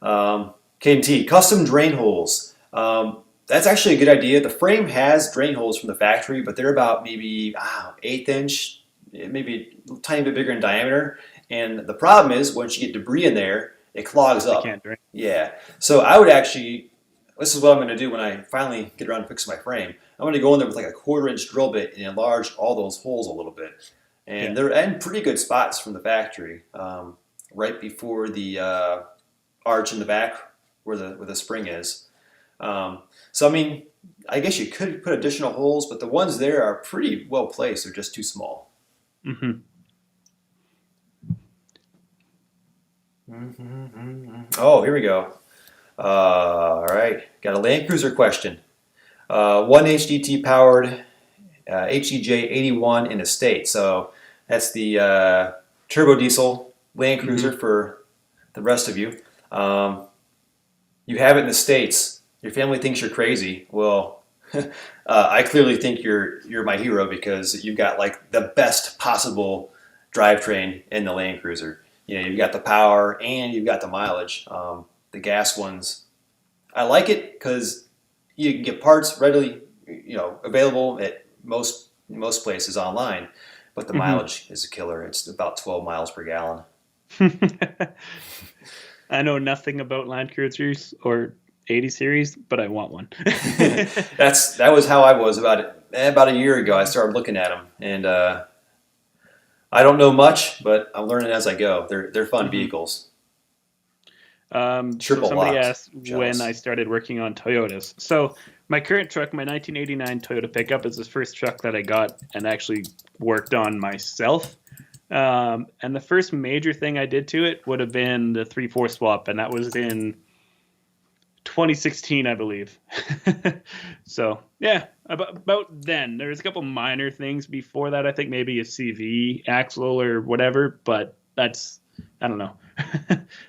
KT, custom drain holes. That's actually a good idea. The frame has drain holes from the factory, but they're about maybe 1/8 inch, maybe a tiny bit bigger in diameter. And the problem is once you get debris in there, it clogs They up. can't drink. Yeah. So I would actually, this is what I'm going to do when I finally get around to fixing my frame. I'm going to go in there with like a 1/4 inch drill bit and enlarge all those holes a little bit. And Yeah. they're in pretty good spots from the factory, right before the arch in the back where the spring is. So I mean, I guess you could put additional holes, but the ones there are pretty well placed. They're just too small. Mm-hmm. Oh, here we go. All right, got a Land Cruiser question. One HDT powered HEJ 81 in the state. So that's the turbo diesel Land Cruiser for the rest of you. You have it in the States. Your family thinks you're crazy. Well, I clearly think you're my hero because you've got like the best possible drivetrain in the Land Cruiser. You know, you've got the power and you've got the mileage. The gas ones, I like it because you can get parts readily, available at most places online. But the mileage is a killer. It's about 12 miles per gallon. I know nothing about Land Cruisers or 80 series, but I want one. That was how I was about a year ago. I started looking at them, and I don't know much, but I'm learning as I go. They're fun vehicles. So Triple somebody locked. asked Jealous. when I started working on Toyotas. So my current truck, my 1989 Toyota pickup, is the first truck that I got and actually worked on myself. And the first major thing I did to it would have been the 3/4 swap, and that was in 2016, I believe. So yeah, about then. There's a couple minor things before that. I think maybe a CV axle or whatever, but that's, I don't know.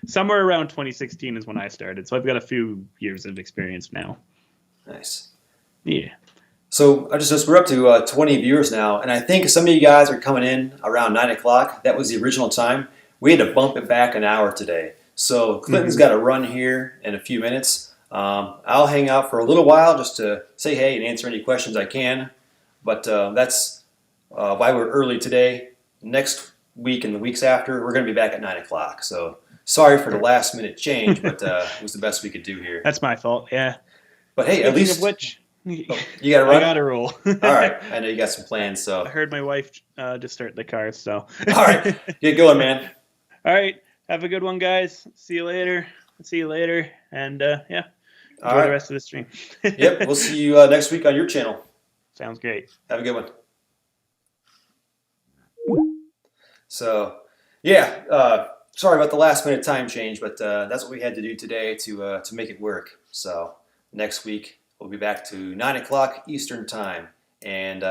Somewhere around 2016 is when I started, so I've got a few years of experience now. Nice. Yeah. So we're up to 20 viewers now, and I think some of you guys are coming in around 9 o'clock. That was the original time. We had to bump it back an hour today. So Clinton's got to run here in a few minutes. I'll hang out for a little while just to say hey and answer any questions I can. But that's why we're early today. Next week and the weeks after, we're going to be back at 9 o'clock. So sorry for the last minute change, but it was the best we could do here. That's my fault. Yeah. But hey, at least of which, you got to run. I got to roll. All right, I know you got some plans. So I heard my wife just start the car. So all right, get going, man. All right, have a good one, guys. See you later. And yeah, All enjoy right. the rest of the stream. Yep, we'll see you next week on your channel. Sounds great. Have a good one. So, yeah, sorry about the last minute time change, but that's what we had to do today to make it work. So next week we'll be back to 9 o'clock Eastern time, and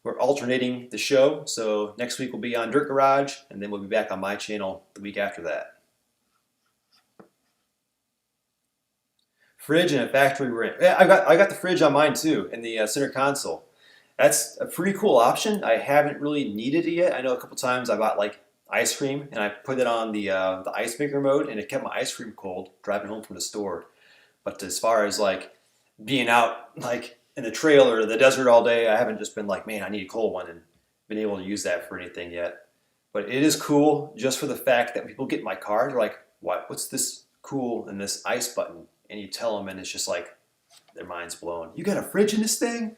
we're alternating the show. So next week we'll be on Dirt Garage, and then we'll be back on my channel the week after that. Fridge and a factory rim. Yeah, I got the fridge on mine too in the center console. That's a pretty cool option. I haven't really needed it yet. I know a couple times I bought like ice cream and I put it on the ice maker mode and it kept my ice cream cold driving home from the store. But as far as like being out like in the trail or the desert all day, I haven't just been like, man, I need a cold one and been able to use that for anything yet. But it is cool just for the fact that people get in my car, they're like, what's this cool and this ice button? And you tell them and it's just like their mind's blown. You got a fridge in this thing?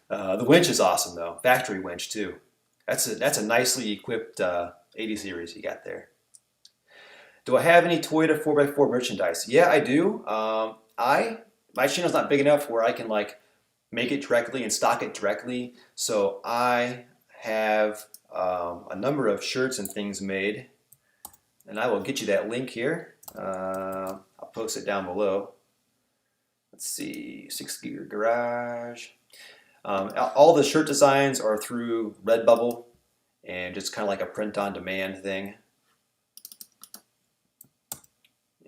The winch is awesome though. Factory winch too. That's a nicely equipped 80 series you got there. Do I have any Toyota 4x4 merchandise? Yeah, I do. My channel's not big enough where I can like make it directly and stock it directly. So I have a number of shirts and things made, and I will get you that link here. I'll post it down below. Let's see, 6 Gear Garage. All the shirt designs are through Redbubble and just kind of like a print-on-demand thing.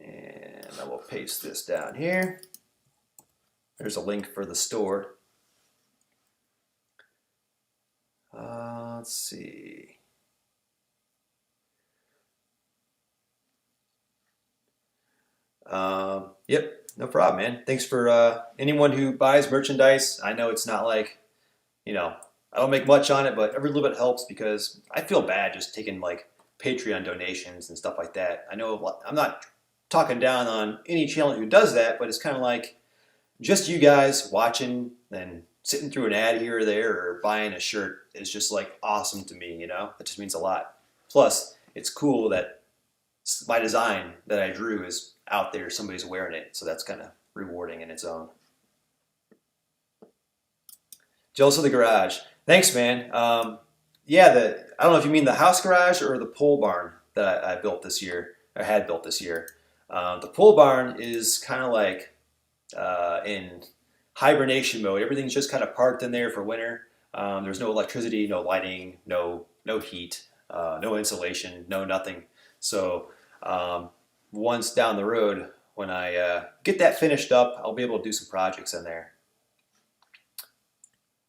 And I will paste this down here. There's a link for the store. Let's see. Yep, no problem, man. Thanks for anyone who buys merchandise. I know it's not like, you know, I don't make much on it, but every little bit helps because I feel bad just taking like Patreon donations and stuff like that. I know I'm not talking down on any channel who does that, but it's kind of like just you guys watching and sitting through an ad here or there or buying a shirt is just like awesome to me, you know? That just means a lot. Plus, it's cool that my design that I drew is out there, somebody's wearing it, so that's kind of rewarding in its own. Jealous of the garage. Thanks, man. Yeah, I don't know if you mean the house garage or the pole barn that I built this year, or had built this year. The pole barn is kind of like in hibernation mode. Everything's just kind of parked in there for winter. There's no electricity, no lighting, no heat, no insulation, no nothing. So once down the road, when I get that finished up, I'll be able to do some projects in there.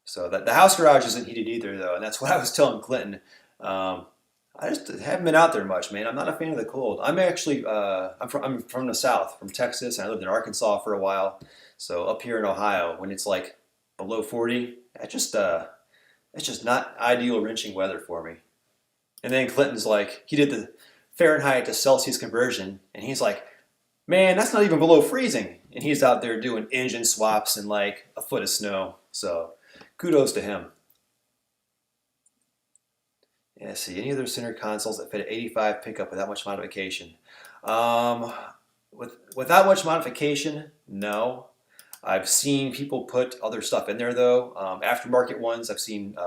So the house garage isn't heated either, though, and that's what I was telling Clinton. I just haven't been out there much, man. I'm not a fan of the cold. I'm actually I'm from the South, from Texas, and I lived in Arkansas for a while. So up here in Ohio, when it's like below 40, it's just not ideal wrenching weather for me. And then Clinton's like, he did the Fahrenheit to Celsius conversion, and he's like, man, that's not even below freezing. And he's out there doing engine swaps in like a foot of snow. So kudos to him. Yeah, see, any other center consoles that fit an 85 pickup without much modification? Um, without much modification, no. I've seen people put other stuff in there though. Aftermarket ones, I've seen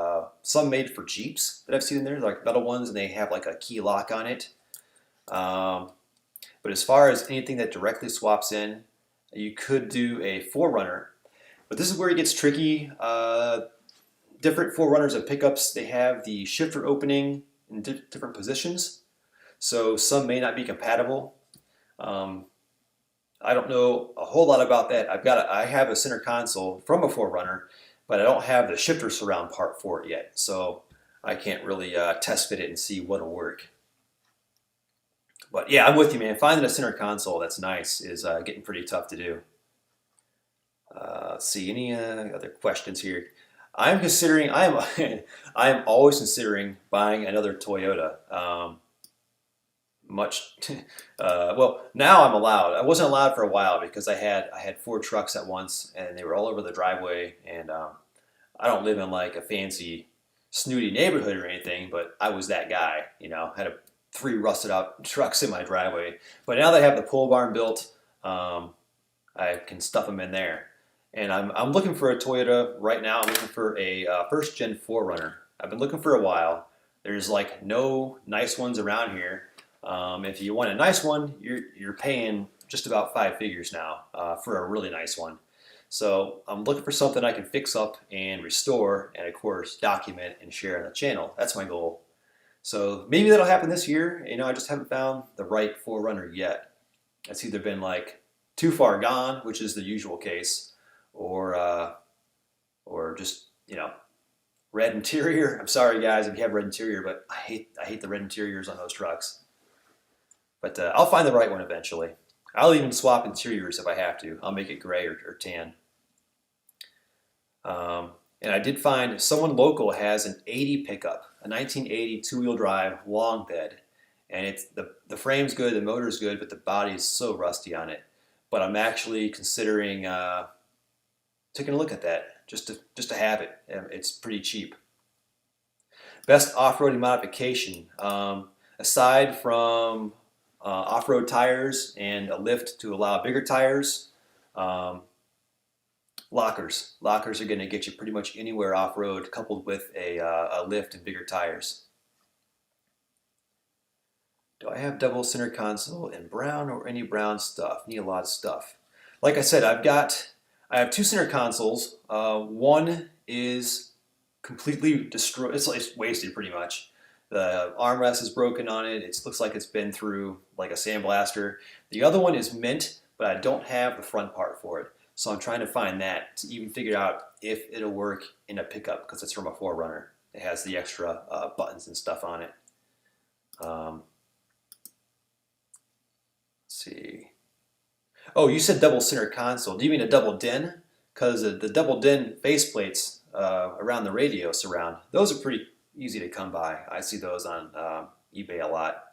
some made for Jeeps that I've seen in there, like metal ones, and they have like a key lock on it. Um, but as far as anything that directly swaps in, you could do a 4Runner. But this is where it gets tricky. Different 4Runners and pickups, they have the shifter opening in different positions. So some may not be compatible. I don't know a whole lot about that. I have a center console from a 4Runner, but I don't have the shifter surround part for it yet. So I can't really test fit it and see what'll work. But yeah, I'm with you, man. Finding a center console that's nice is getting pretty tough to do. Let's see, any other questions here? I'm considering, I am, I am always considering buying another Toyota. Well, now I'm allowed. I wasn't allowed for a while because I had 4 trucks at once and they were all over the driveway. And I don't live in like a fancy, snooty neighborhood or anything, but I was that guy. You know, had 3 rusted out trucks in my driveway. But now that I have the pole barn built, I can stuff them in there. And I'm looking for a Toyota right now. I'm looking for a first gen 4Runner. I've been looking for a while. There's like no nice ones around here. If you want a nice one, you're paying just about 5 figures now for a really nice one. So I'm looking for something I can fix up and restore, and of course document and share on the channel. That's my goal. So maybe that'll happen this year. You know, I just haven't found the right 4Runner yet. It's either been like too far gone, which is the usual case, or just, you know, red interior. I'm sorry guys if you have red interior, but I hate the red interiors on those trucks. But I'll find the right one eventually. I'll even swap interiors if I have to. I'll make it gray or tan. And I did find someone local has an 80 pickup, a 1980 two-wheel drive long bed. And it's the frame's good, the motor's good, but the body's so rusty on it. But I'm actually considering taking a look at that just to have it. It's pretty cheap. Best off-roading modification. Aside from off-road tires and a lift to allow bigger tires, lockers. Lockers are going to get you pretty much anywhere off-road, coupled with a lift and bigger tires. Do I have double center console in brown or any brown stuff? Need a lot of stuff. Like I said, I have 2 center consoles. One is completely destroyed. It's wasted pretty much. The armrest is broken on it. It looks like it's been through like a sandblaster. The other one is mint, but I don't have the front part for it. So I'm trying to find that to even figure out if it'll work in a pickup because it's from a 4Runner. It has the extra buttons and stuff on it. Let's see. Oh, you said double center console. Do you mean a double DIN? Because the double DIN faceplates around the radio surround, those are pretty easy to come by. I see those on eBay a lot.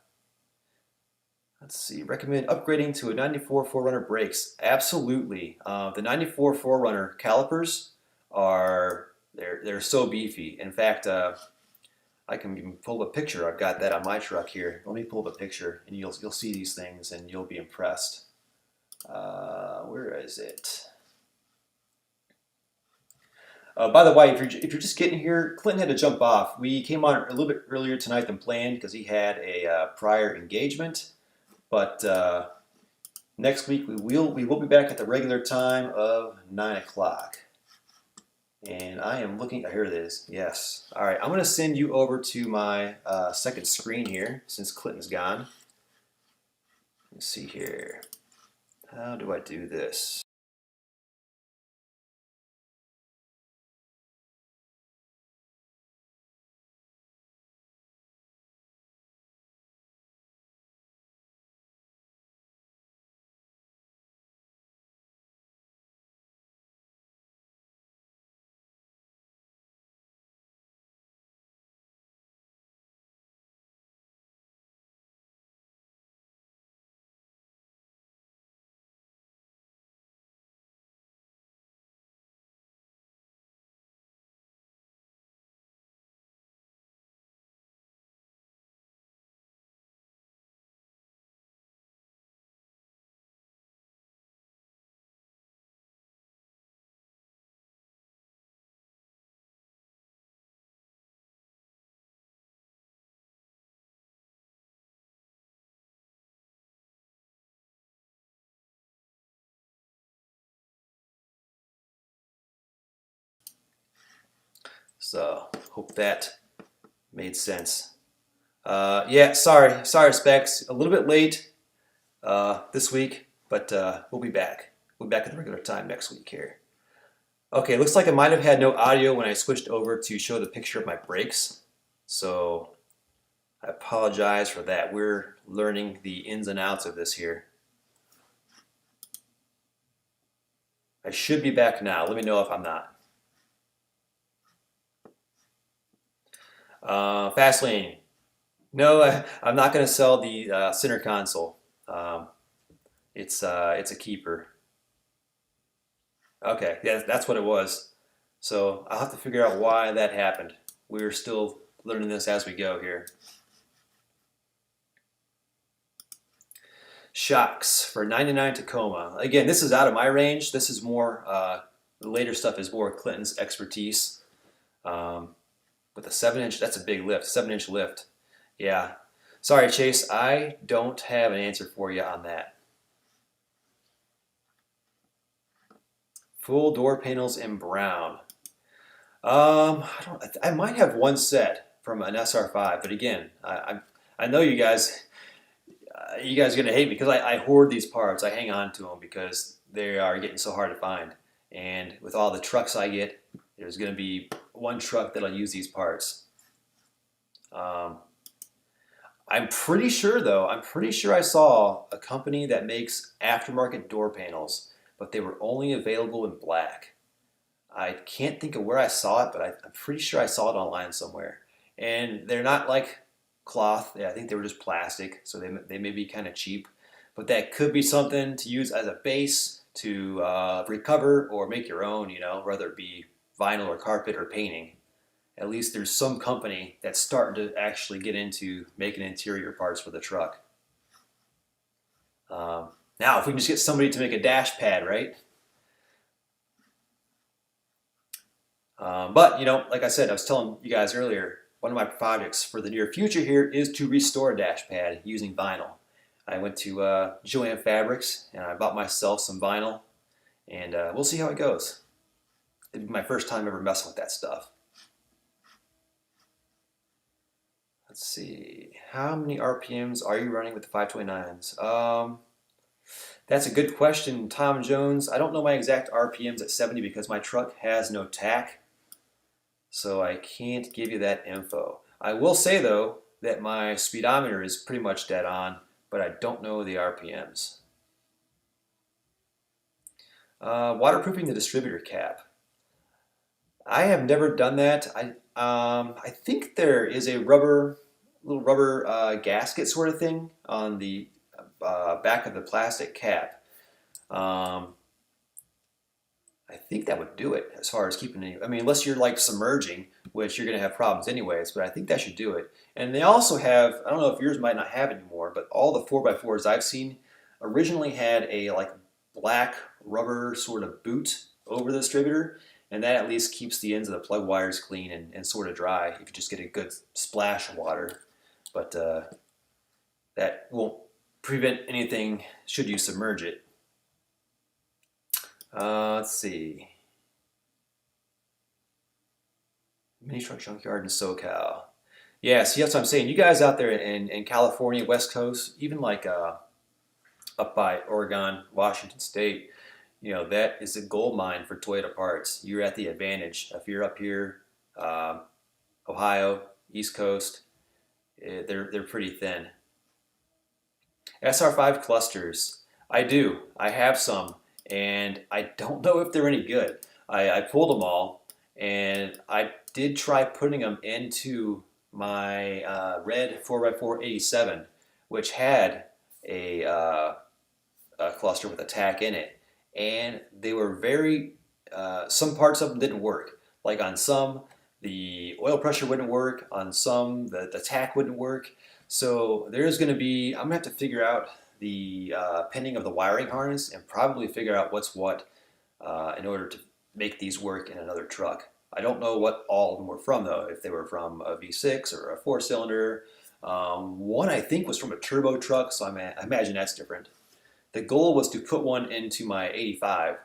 Let's see. Recommend upgrading to a 94 4Runner brakes. Absolutely. The 94 4Runner calipers are they're so beefy. In fact, I can even pull a picture. I've got that on my truck here. Let me pull up a picture, and you'll see these things, and you'll be impressed. Where is it? By the way, if you're just getting here, Clinton had to jump off. We came on a little bit earlier tonight than planned because he had a prior engagement. But next week we will be back at the regular time of 9 o'clock. And I am looking. Here it is. Yes. All right. I'm going to send you over to my second screen here since Clinton's gone. Let's see here. How do I do this? So hope that made sense. Yeah, sorry, Specs. A little bit late this week, but we'll be back. We'll be back at the regular time next week here. Okay, looks like I might have had no audio when I switched over to show the picture of my brakes. So I apologize for that. We're learning the ins and outs of this here. I should be back now. Let me know if I'm not. Fastlane. No, I'm not going to sell the center console. It's a keeper. Okay, yeah, that's what it was. So I'll have to figure out why that happened. We're still learning this as we go here. Shocks for 99 Tacoma. Again, this is out of my range. This is more, the later stuff is more Clinton's expertise. With a 7-inch, that's a big lift, 7-inch lift. Yeah. Sorry, Chase, I don't have an answer for you on that. Full door panels in brown. I might have one set from an SR5, but again, I know you guys are going to hate me because I hoard these parts. I hang on to them because they are getting so hard to find. And with all the trucks I get, there's going to be one truck that'll use these parts. I'm pretty sure, though, I saw a company that makes aftermarket door panels, but they were only available in black. I can't think of where I saw it, but I'm pretty sure I saw it online somewhere. And they're not like cloth. Yeah, I think they were just plastic, so they may be kind of cheap. But that could be something to use as a base to recover or make your own, whether it be vinyl or carpet or painting. At least there's some company that's starting to actually get into making interior parts for the truck. Now, if we can just get somebody to make a dash pad, right? But, like I said, I was telling you guys earlier, one of my projects for the near future here is to restore a dash pad using vinyl. I went to Jo-Ann Fabrics and I bought myself some vinyl, and we'll see how it goes. It'd be my first time ever messing with that stuff. Let's see. How many RPMs are you running with the 529s? That's a good question, Tom Jones. I don't know my exact RPMs at 70 because my truck has no tach, so I can't give you that info. I will say, though, that my speedometer is pretty much dead on, but I don't know the RPMs. Waterproofing the distributor cap. I have never done that. I think there is a little rubber gasket sort of thing on the back of the plastic cap. Um, I think that would do it as far as keeping it. I mean, unless you're like submerging, which you're going to have problems anyways, but I think that should do it. And they also have, I don't know if yours might not have anymore, but all the 4x4s I've seen originally had a like black rubber sort of boot over the distributor, and that at least keeps the ends of the plug wires clean and sort of dry if you just get a good splash of water. But that won't prevent anything should you submerge it. Let's see. Mini truck junkyard in SoCal. Yeah, see, that's what I'm saying. You guys out there in California, West Coast, even like up by Oregon, Washington State, that is a gold mine for Toyota parts. You're at the advantage. If you're up here, Ohio, East Coast, they're pretty thin. SR5 clusters. I do. I have some, and I don't know if they're any good. I pulled them all, and I did try putting them into my red 4x4 87, which had a cluster with a tack in it, and they were very. Some parts of them didn't work. Like on some, the oil pressure wouldn't work. On some, the tack wouldn't work. So there's going to be. I'm going to have to figure out the pinning of the wiring harness and probably figure out what's what in order to make these work in another truck. I don't know what all of them were from though. If they were from a V6 or a 4-cylinder. One I think was from a turbo truck, so I imagine that's different. The goal was to put one into my 85.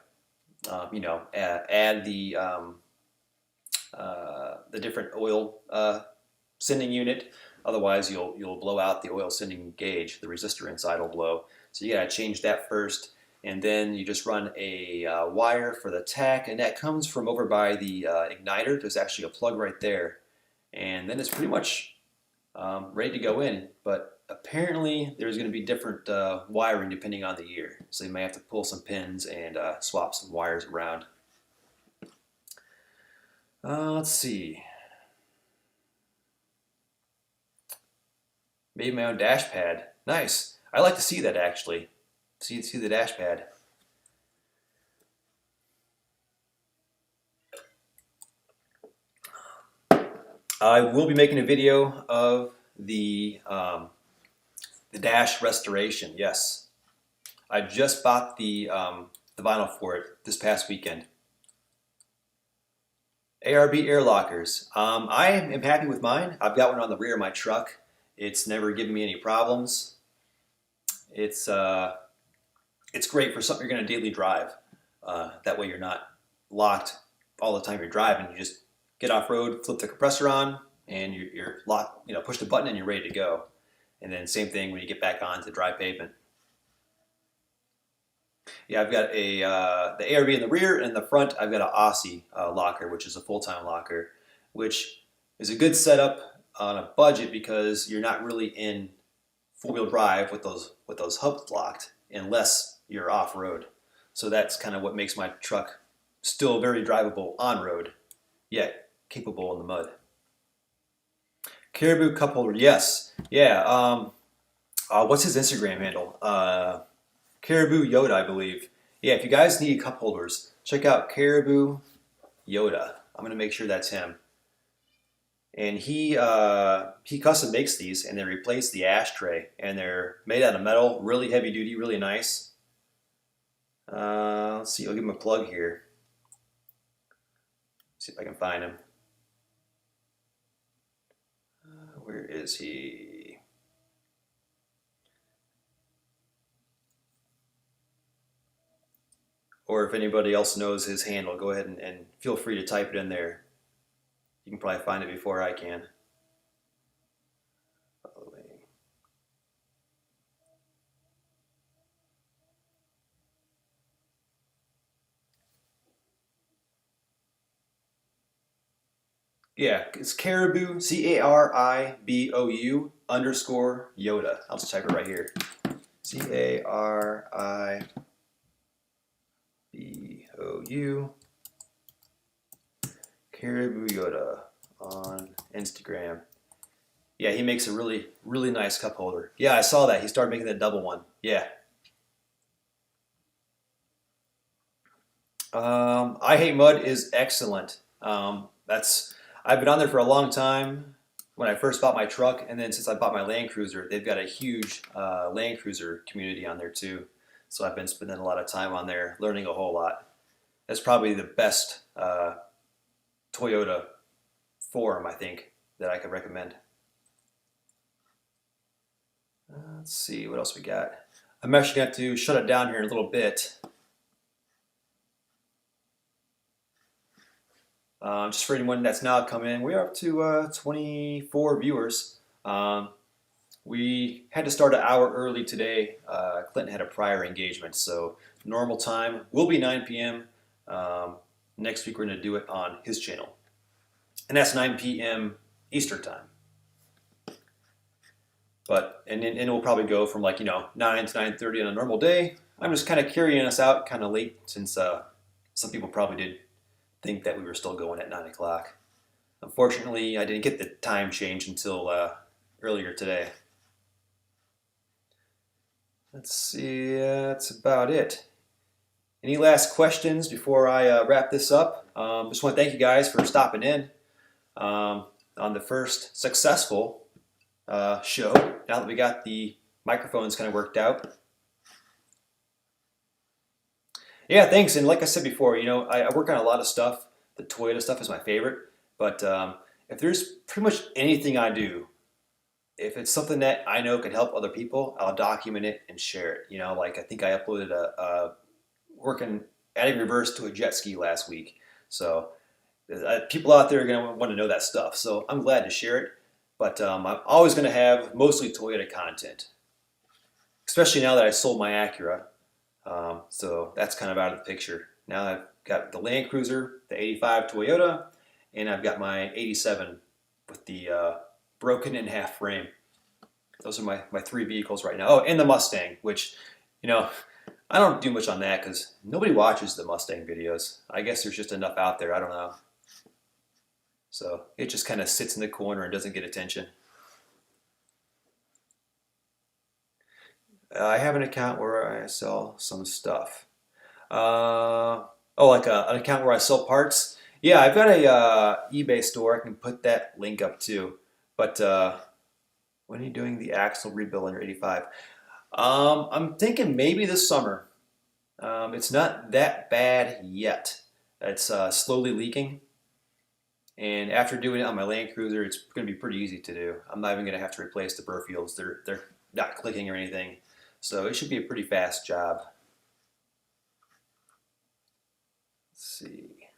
Add the different oil sending unit. Otherwise, you'll blow out the oil sending gauge. The resistor inside will blow. So you gotta change that first, and then you just run a wire for the tack, and that comes from over by the igniter. There's actually a plug right there, and then it's pretty much ready to go in. But apparently, there's going to be different wiring depending on the year, so you may have to pull some pins and swap some wires around. Let's see. Made my own dash pad. Nice. I like to see that actually. See the dash pad. I will be making a video of the dash restoration. Yes, I just bought the vinyl for it this past weekend. ARB air lockers. I am happy with mine. I've got one on the rear of my truck. It's never given me any problems. It's great for something you're going to daily drive. That way you're not locked all the time you're driving. You just get off road, flip the compressor on, and you're locked. Push the button and you're ready to go. And then same thing when you get back onto dry pavement. Yeah, I've got the ARB in the rear, and in the front I've got an Aussie locker, which is a full-time locker, which is a good setup on a budget because you're not really in four-wheel drive with those hubs locked unless you're off-road. So that's kind of what makes my truck still very drivable on-road, yet capable in the mud. Caribou cup holder, yes. Yeah, what's his Instagram handle? Caribou Yoda, I believe. Yeah, if you guys need cup holders, check out Caribou Yoda. I'm going to make sure that's him. And he custom makes these, and they replace the ashtray, and they're made out of metal, really heavy duty, really nice. Let's see, I'll give him a plug here. See if I can find him. Where is he? Or if anybody else knows his handle, go ahead and feel free to type it in there. You can probably find it before I can. Yeah, it's Caribou, CARIBOU _ Yoda. I'll just type it right here. CARIBOU you, Caribou Yoda on Instagram. Yeah, he makes a really, really nice cup holder. Yeah, I saw that. He started making that double one. Yeah. I Hate Mud is excellent. That's I've been on there for a long time. When I first bought my truck, and then since I bought my Land Cruiser, they've got a huge Land Cruiser community on there too. So I've been spending a lot of time on there, learning a whole lot. That's probably the best Toyota forum, I think, that I could recommend. Let's see what else we got. I'm actually going to shut it down here in a little bit. Just for anyone that's now come in, we are up to 24 viewers. We had to start an hour early today. Clinton had a prior engagement, so normal time will be 9 p.m. Next week we're going to do it on his channel, and that's 9 p.m. Eastern time. But and we'll probably go from 9 to 9:30 on a normal day. I'm just kind of carrying us out kind of late since some people probably did think that we were still going at 9 o'clock. Unfortunately, I didn't get the time change until earlier today. Let's see, that's about it. Any last questions before I wrap this up? Just want to thank you guys for stopping in on the first successful show. Now that we got the microphones kind of worked out. Yeah, thanks. And like I said before, I work on a lot of stuff. The Toyota stuff is my favorite. But if there's pretty much anything I do, if it's something that I know can help other people, I'll document it and share it. I think I uploaded adding reverse to a jet ski last week. So people out there are going to want to know that stuff. So I'm glad to share it. But I'm always going to have mostly Toyota content, especially now that I sold my Acura. So that's kind of out of the picture. Now I've got the Land Cruiser, the 85 Toyota, and I've got my 87 with the broken in half frame. Those are my three vehicles right now. Oh, and the Mustang, which, I don't do much on that because nobody watches the Mustang videos. I guess there's just enough out there. I don't know. So it just kind of sits in the corner and doesn't get attention. I have an account where I sell some stuff. An account where I sell parts. Yeah, I've got a eBay store. I can put that link up too. But when are you doing the axle rebuild on your 85? I'm thinking maybe this summer. It's not that bad yet. It's slowly leaking. And after doing it on my Land Cruiser, it's going to be pretty easy to do. I'm not even going to have to replace the burr fields. They're not clicking or anything. So it should be a pretty fast job. Let's see.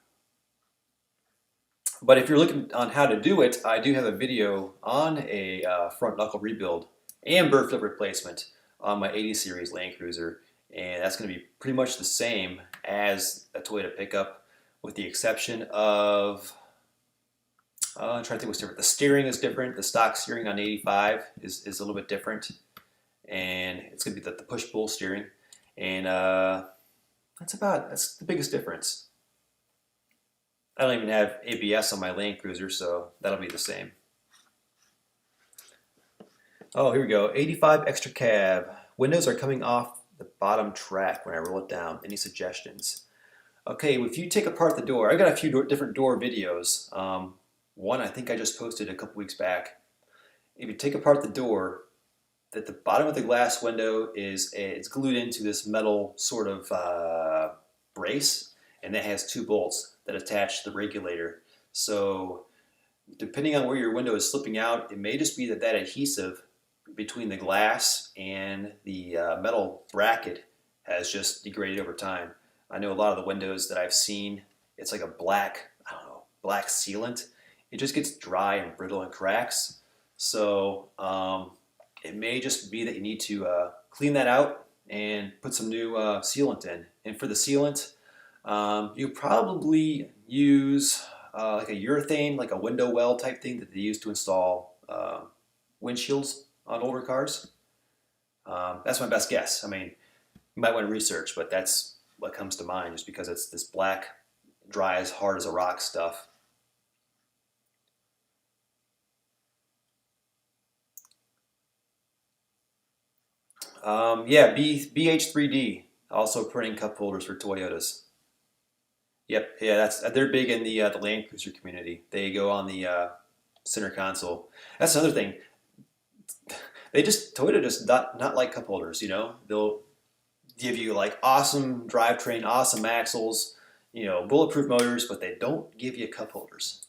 But if you're looking on how to do it, I do have a video on a front knuckle rebuild and burr field replacement on my 80 series Land Cruiser. And that's going to be pretty much the same as a Toyota pickup, with the exception of, I'm trying to think what's different. The steering is different. The stock steering on 85 is a little bit different. And it's going to be the push-pull steering. And that's the biggest difference. I don't even have ABS on my Land Cruiser, so that'll be the same. Oh, here we go. 85 extra cab. Windows are coming off the bottom track when I roll it down. Any suggestions? Okay, if you take apart the door, I've got a few different door videos. One I think I just posted a couple weeks back. If you take apart the door, that the bottom of the glass window it's glued into this metal sort of brace, and that has two bolts that attach to the regulator. So depending on where your window is slipping out, it may just be that adhesive between the glass and the metal bracket has just degraded over time. I know a lot of the windows that I've seen, it's like a black sealant. It just gets dry and brittle and cracks. So it may just be that you need to clean that out and put some new sealant in. And for the sealant, you probably use like a urethane, like a window well type thing that they use to install windshields on older cars. That's my best guess. I mean, you might want to research, but that's what comes to mind, just because it's this black, dry as hard as a rock stuff. Yeah, BH3D also printing cup holders for Toyotas. Yep, yeah, they're big in the Land Cruiser community. They go on the center console. That's another thing. Toyota just not like cup holders. They'll give you like awesome drivetrain, awesome axles, bulletproof motors, but they don't give you cup holders.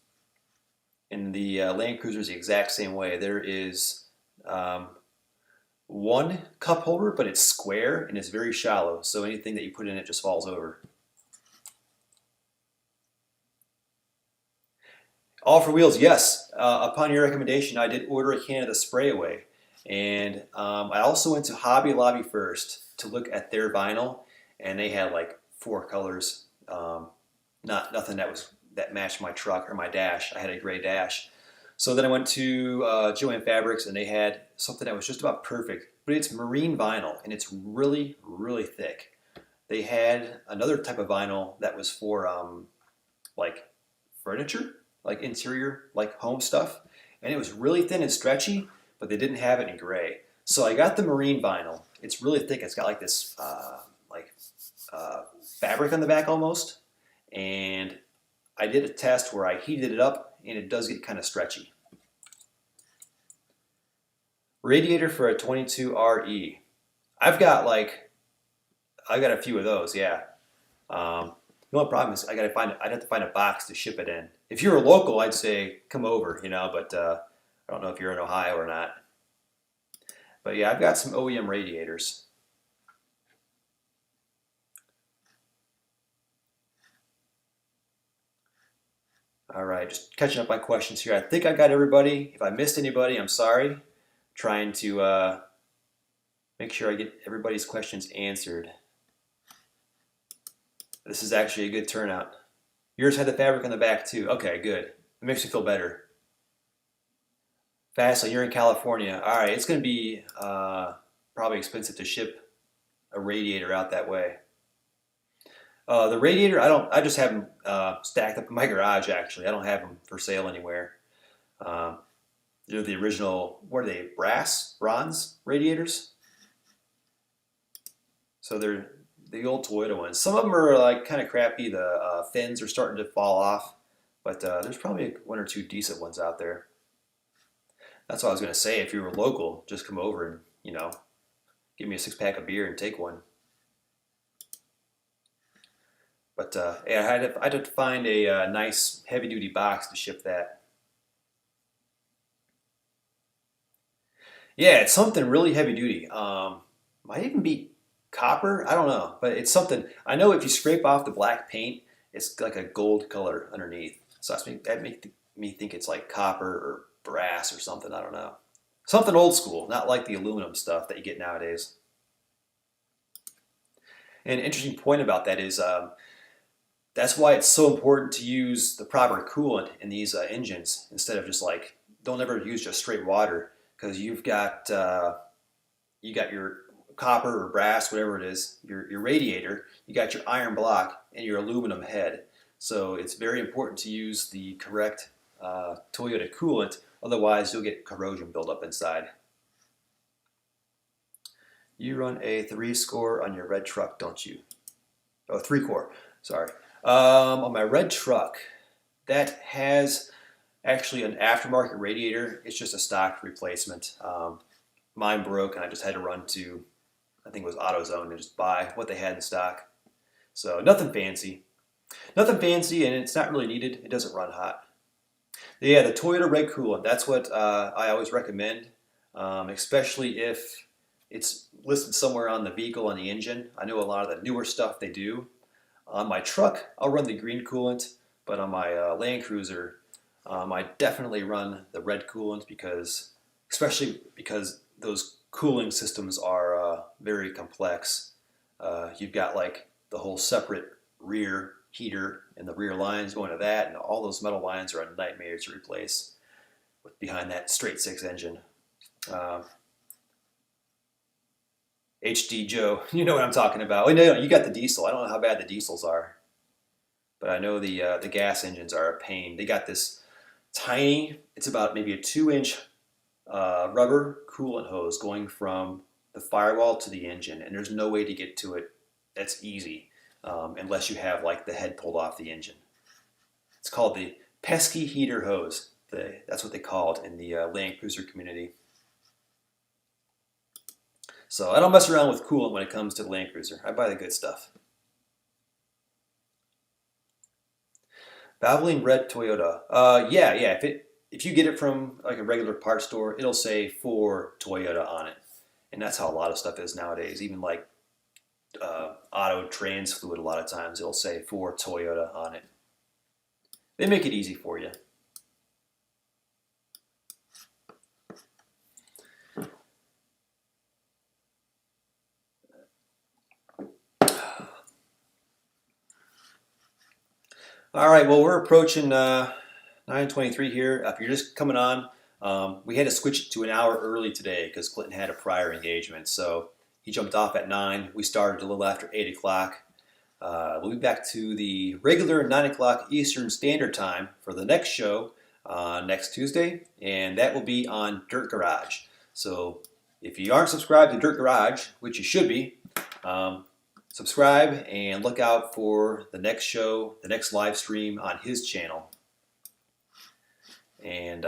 And the Land Cruiser is the exact same way. There is one cup holder, but it's square and it's very shallow, so anything that you put in it just falls over. All for Wheels, yes. Upon your recommendation, I did order a can of the spray away. And I also went to Hobby Lobby first to look at their vinyl, and they had like 4 colors. Nothing that matched my truck or my dash. I had a gray dash. So then I went to Jo-Ann Fabrics, and they had something that was just about perfect, but it's marine vinyl, and it's really, really thick. They had another type of vinyl that was for like furniture, like interior, like home stuff, and it was really thin and stretchy, but they didn't have it in gray. So I got the marine vinyl. It's really thick. It's got like this fabric on the back almost, and I did a test where I heated it up, and it does get kind of stretchy. Radiator for a 22RE. I've got a few of those, yeah. The only problem is I'd have to find a box to ship it in. If you're a local, I'd say come over, but I don't know if you're in Ohio or not. But yeah, I've got some OEM radiators. All right, just catching up my questions here. I think I got everybody. If I missed anybody, I'm sorry. Trying to make sure I get everybody's questions answered. This is actually a good turnout. Yours had the fabric on the back too. Okay, good. It makes me feel better. Fastly, you're in California. All right, it's going to be probably expensive to ship a radiator out that way. The radiator, I just have them stacked up in my garage. Actually, I don't have them for sale anywhere. They're the original. What are they? Bronze radiators. So they're the old Toyota ones. Some of them are like kind of crappy. The fins are starting to fall off, but there's probably 1 or 2 decent ones out there. That's what I was going to say. If you were local, just come over and give me a 6-pack of beer and take one. But yeah, I had to find a nice heavy-duty box to ship that. Yeah, it's something really heavy-duty. Might even be copper. I don't know, but it's something. I know if you scrape off the black paint, it's like a gold color underneath. So that makes me think it's like copper or brass or something. I don't know. Something old school, not like the aluminum stuff that you get nowadays. And an interesting point about that is that's why it's so important to use the proper coolant in these engines instead of just don't ever use just straight water, because you got your copper or brass, whatever it is, your radiator, you got your iron block and your aluminum head. So it's very important to use the correct Toyota coolant, otherwise you'll get corrosion buildup inside. You run a 3-score on your red truck, don't you? Oh, 3-core, sorry. On my red truck, that has actually an aftermarket radiator. It's just a stock replacement. Mine broke and I just had to run to, I think it was AutoZone, and just buy what they had in stock. So nothing fancy. Nothing fancy, and it's not really needed. It doesn't run hot. Yeah, the Toyota red coolant, that's what I always recommend, especially if it's listed somewhere on the vehicle on the engine. I know a lot of the newer stuff they do. On my truck, I'll run the green coolant, but on my Land Cruiser, I definitely run the red coolant especially because those cooling systems are very complex. You've got the whole separate rear heater and the rear lines going to that, and all those metal lines are a nightmare to replace behind that straight 6 engine. HD Joe, you know what I'm talking about. Oh, no, you got the diesel. I don't know how bad the diesels are, but I know the gas engines are a pain. They got this tiny, it's about maybe a 2-inch rubber coolant hose going from the firewall to the engine, and there's no way to get to it that's easy unless you have like the head pulled off the engine. It's called the pesky heater hose. That's what they call it in the Land Cruiser community. So I don't mess around with coolant when it comes to the Land Cruiser. I buy the good stuff. Valvoline red Toyota. Yeah. If you get it from like a regular parts store, it'll say for Toyota on it, and that's how a lot of stuff is nowadays. Even like auto trans fluid, a lot of times it'll say for Toyota on it. They make it easy for you. All right, well, we're approaching 9:23 here. If you're just coming on, we had to switch it to an hour early today because Clinton had a prior engagement. So he jumped off at 9. We started a little after 8 o'clock. We'll be back to the regular 9 o'clock Eastern Standard Time for the next show next Tuesday, and that will be on Dirt Garage. So if you aren't subscribed to Dirt Garage, which you should be, subscribe and look out for the next show, the next live stream on his channel. And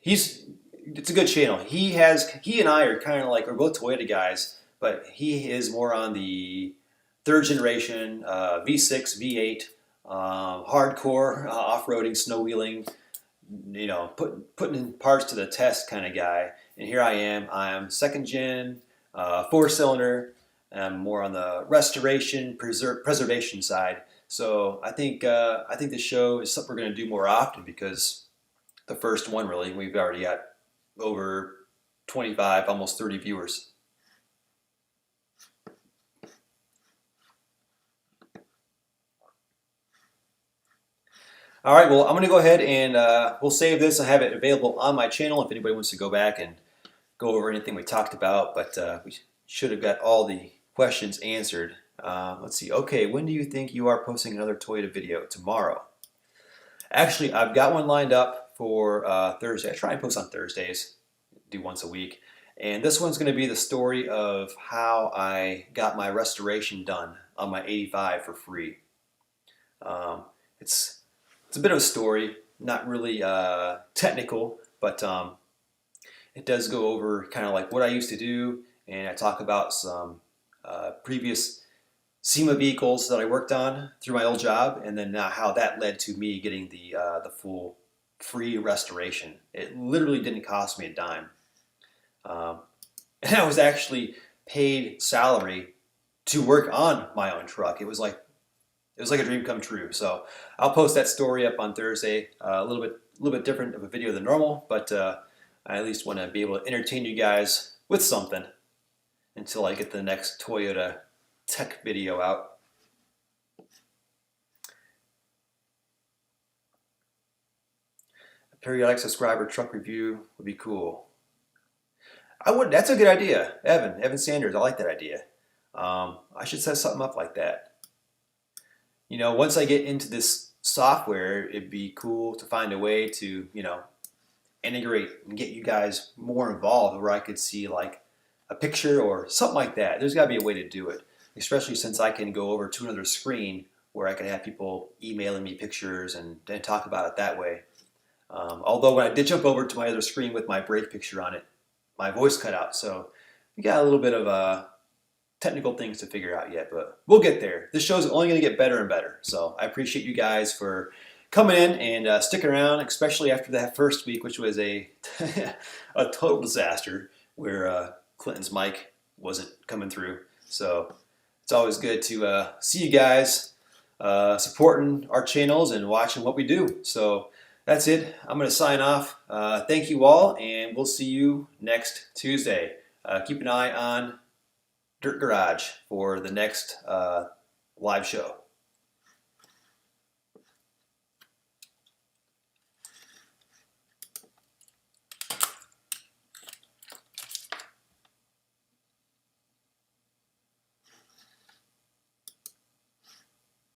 it's a good channel. He and I are kind of like, we're both Toyota guys, but he is more on the third generation V6, V8, hardcore off-roading, snow wheeling, you know, putting in parts to the test kind of guy. And here I am second gen, 4-cylinder. I'm more on the restoration, preservation side. So I think this show is something we're going to do more often because the first one really, we've already got over 25, almost 30 viewers. All right, well, I'm going to go ahead and we'll save this. I have it available on my channel if anybody wants to go back and go over anything we talked about, but we should have got all the questions answered. Let's see. Okay, when do you think you are posting another Toyota video? Tomorrow. Actually, I've got one lined up for Thursday. I try and post on Thursdays, do once a week. And this one's going to be the story of how I got my restoration done on my 85 for free. It's a bit of a story, not really technical, but it does go over kind of like what I used to do, and I talk about some previous SEMA vehicles that I worked on through my old job, and then how that led to me getting the full free restoration. It literally didn't cost me a dime. And I was actually paid salary to work on my own truck. It was like a dream come true. So I'll post that story up on Thursday. A little bit different of a video than normal, but I at least want to be able to entertain you guys with something until I get the next Toyota tech video out. A periodic subscriber truck review would be cool. That's a good idea. Evan Sanders, I like that idea. I should set something up like that. You know, once I get into this software, it'd be cool to find a way to, you know, integrate and get you guys more involved where I could see like a picture or something like that. There's got to be a way to do it, especially since I can go over to another screen where I can have people emailing me pictures and talk about it that way. Although when I did jump over to my other screen with my brake picture on it, my voice cut out. So we got a little bit of technical things to figure out yet, but we'll get there. This show's only going to get better and better. So I appreciate you guys for coming in and sticking around, especially after that first week, which was a total disaster where Clinton's mic wasn't coming through. So it's always good to see you guys supporting our channels and watching what we do. So that's it. I'm going to sign off. Thank you all, and we'll see you next Tuesday. Keep an eye on Dirt Garage for the next live show.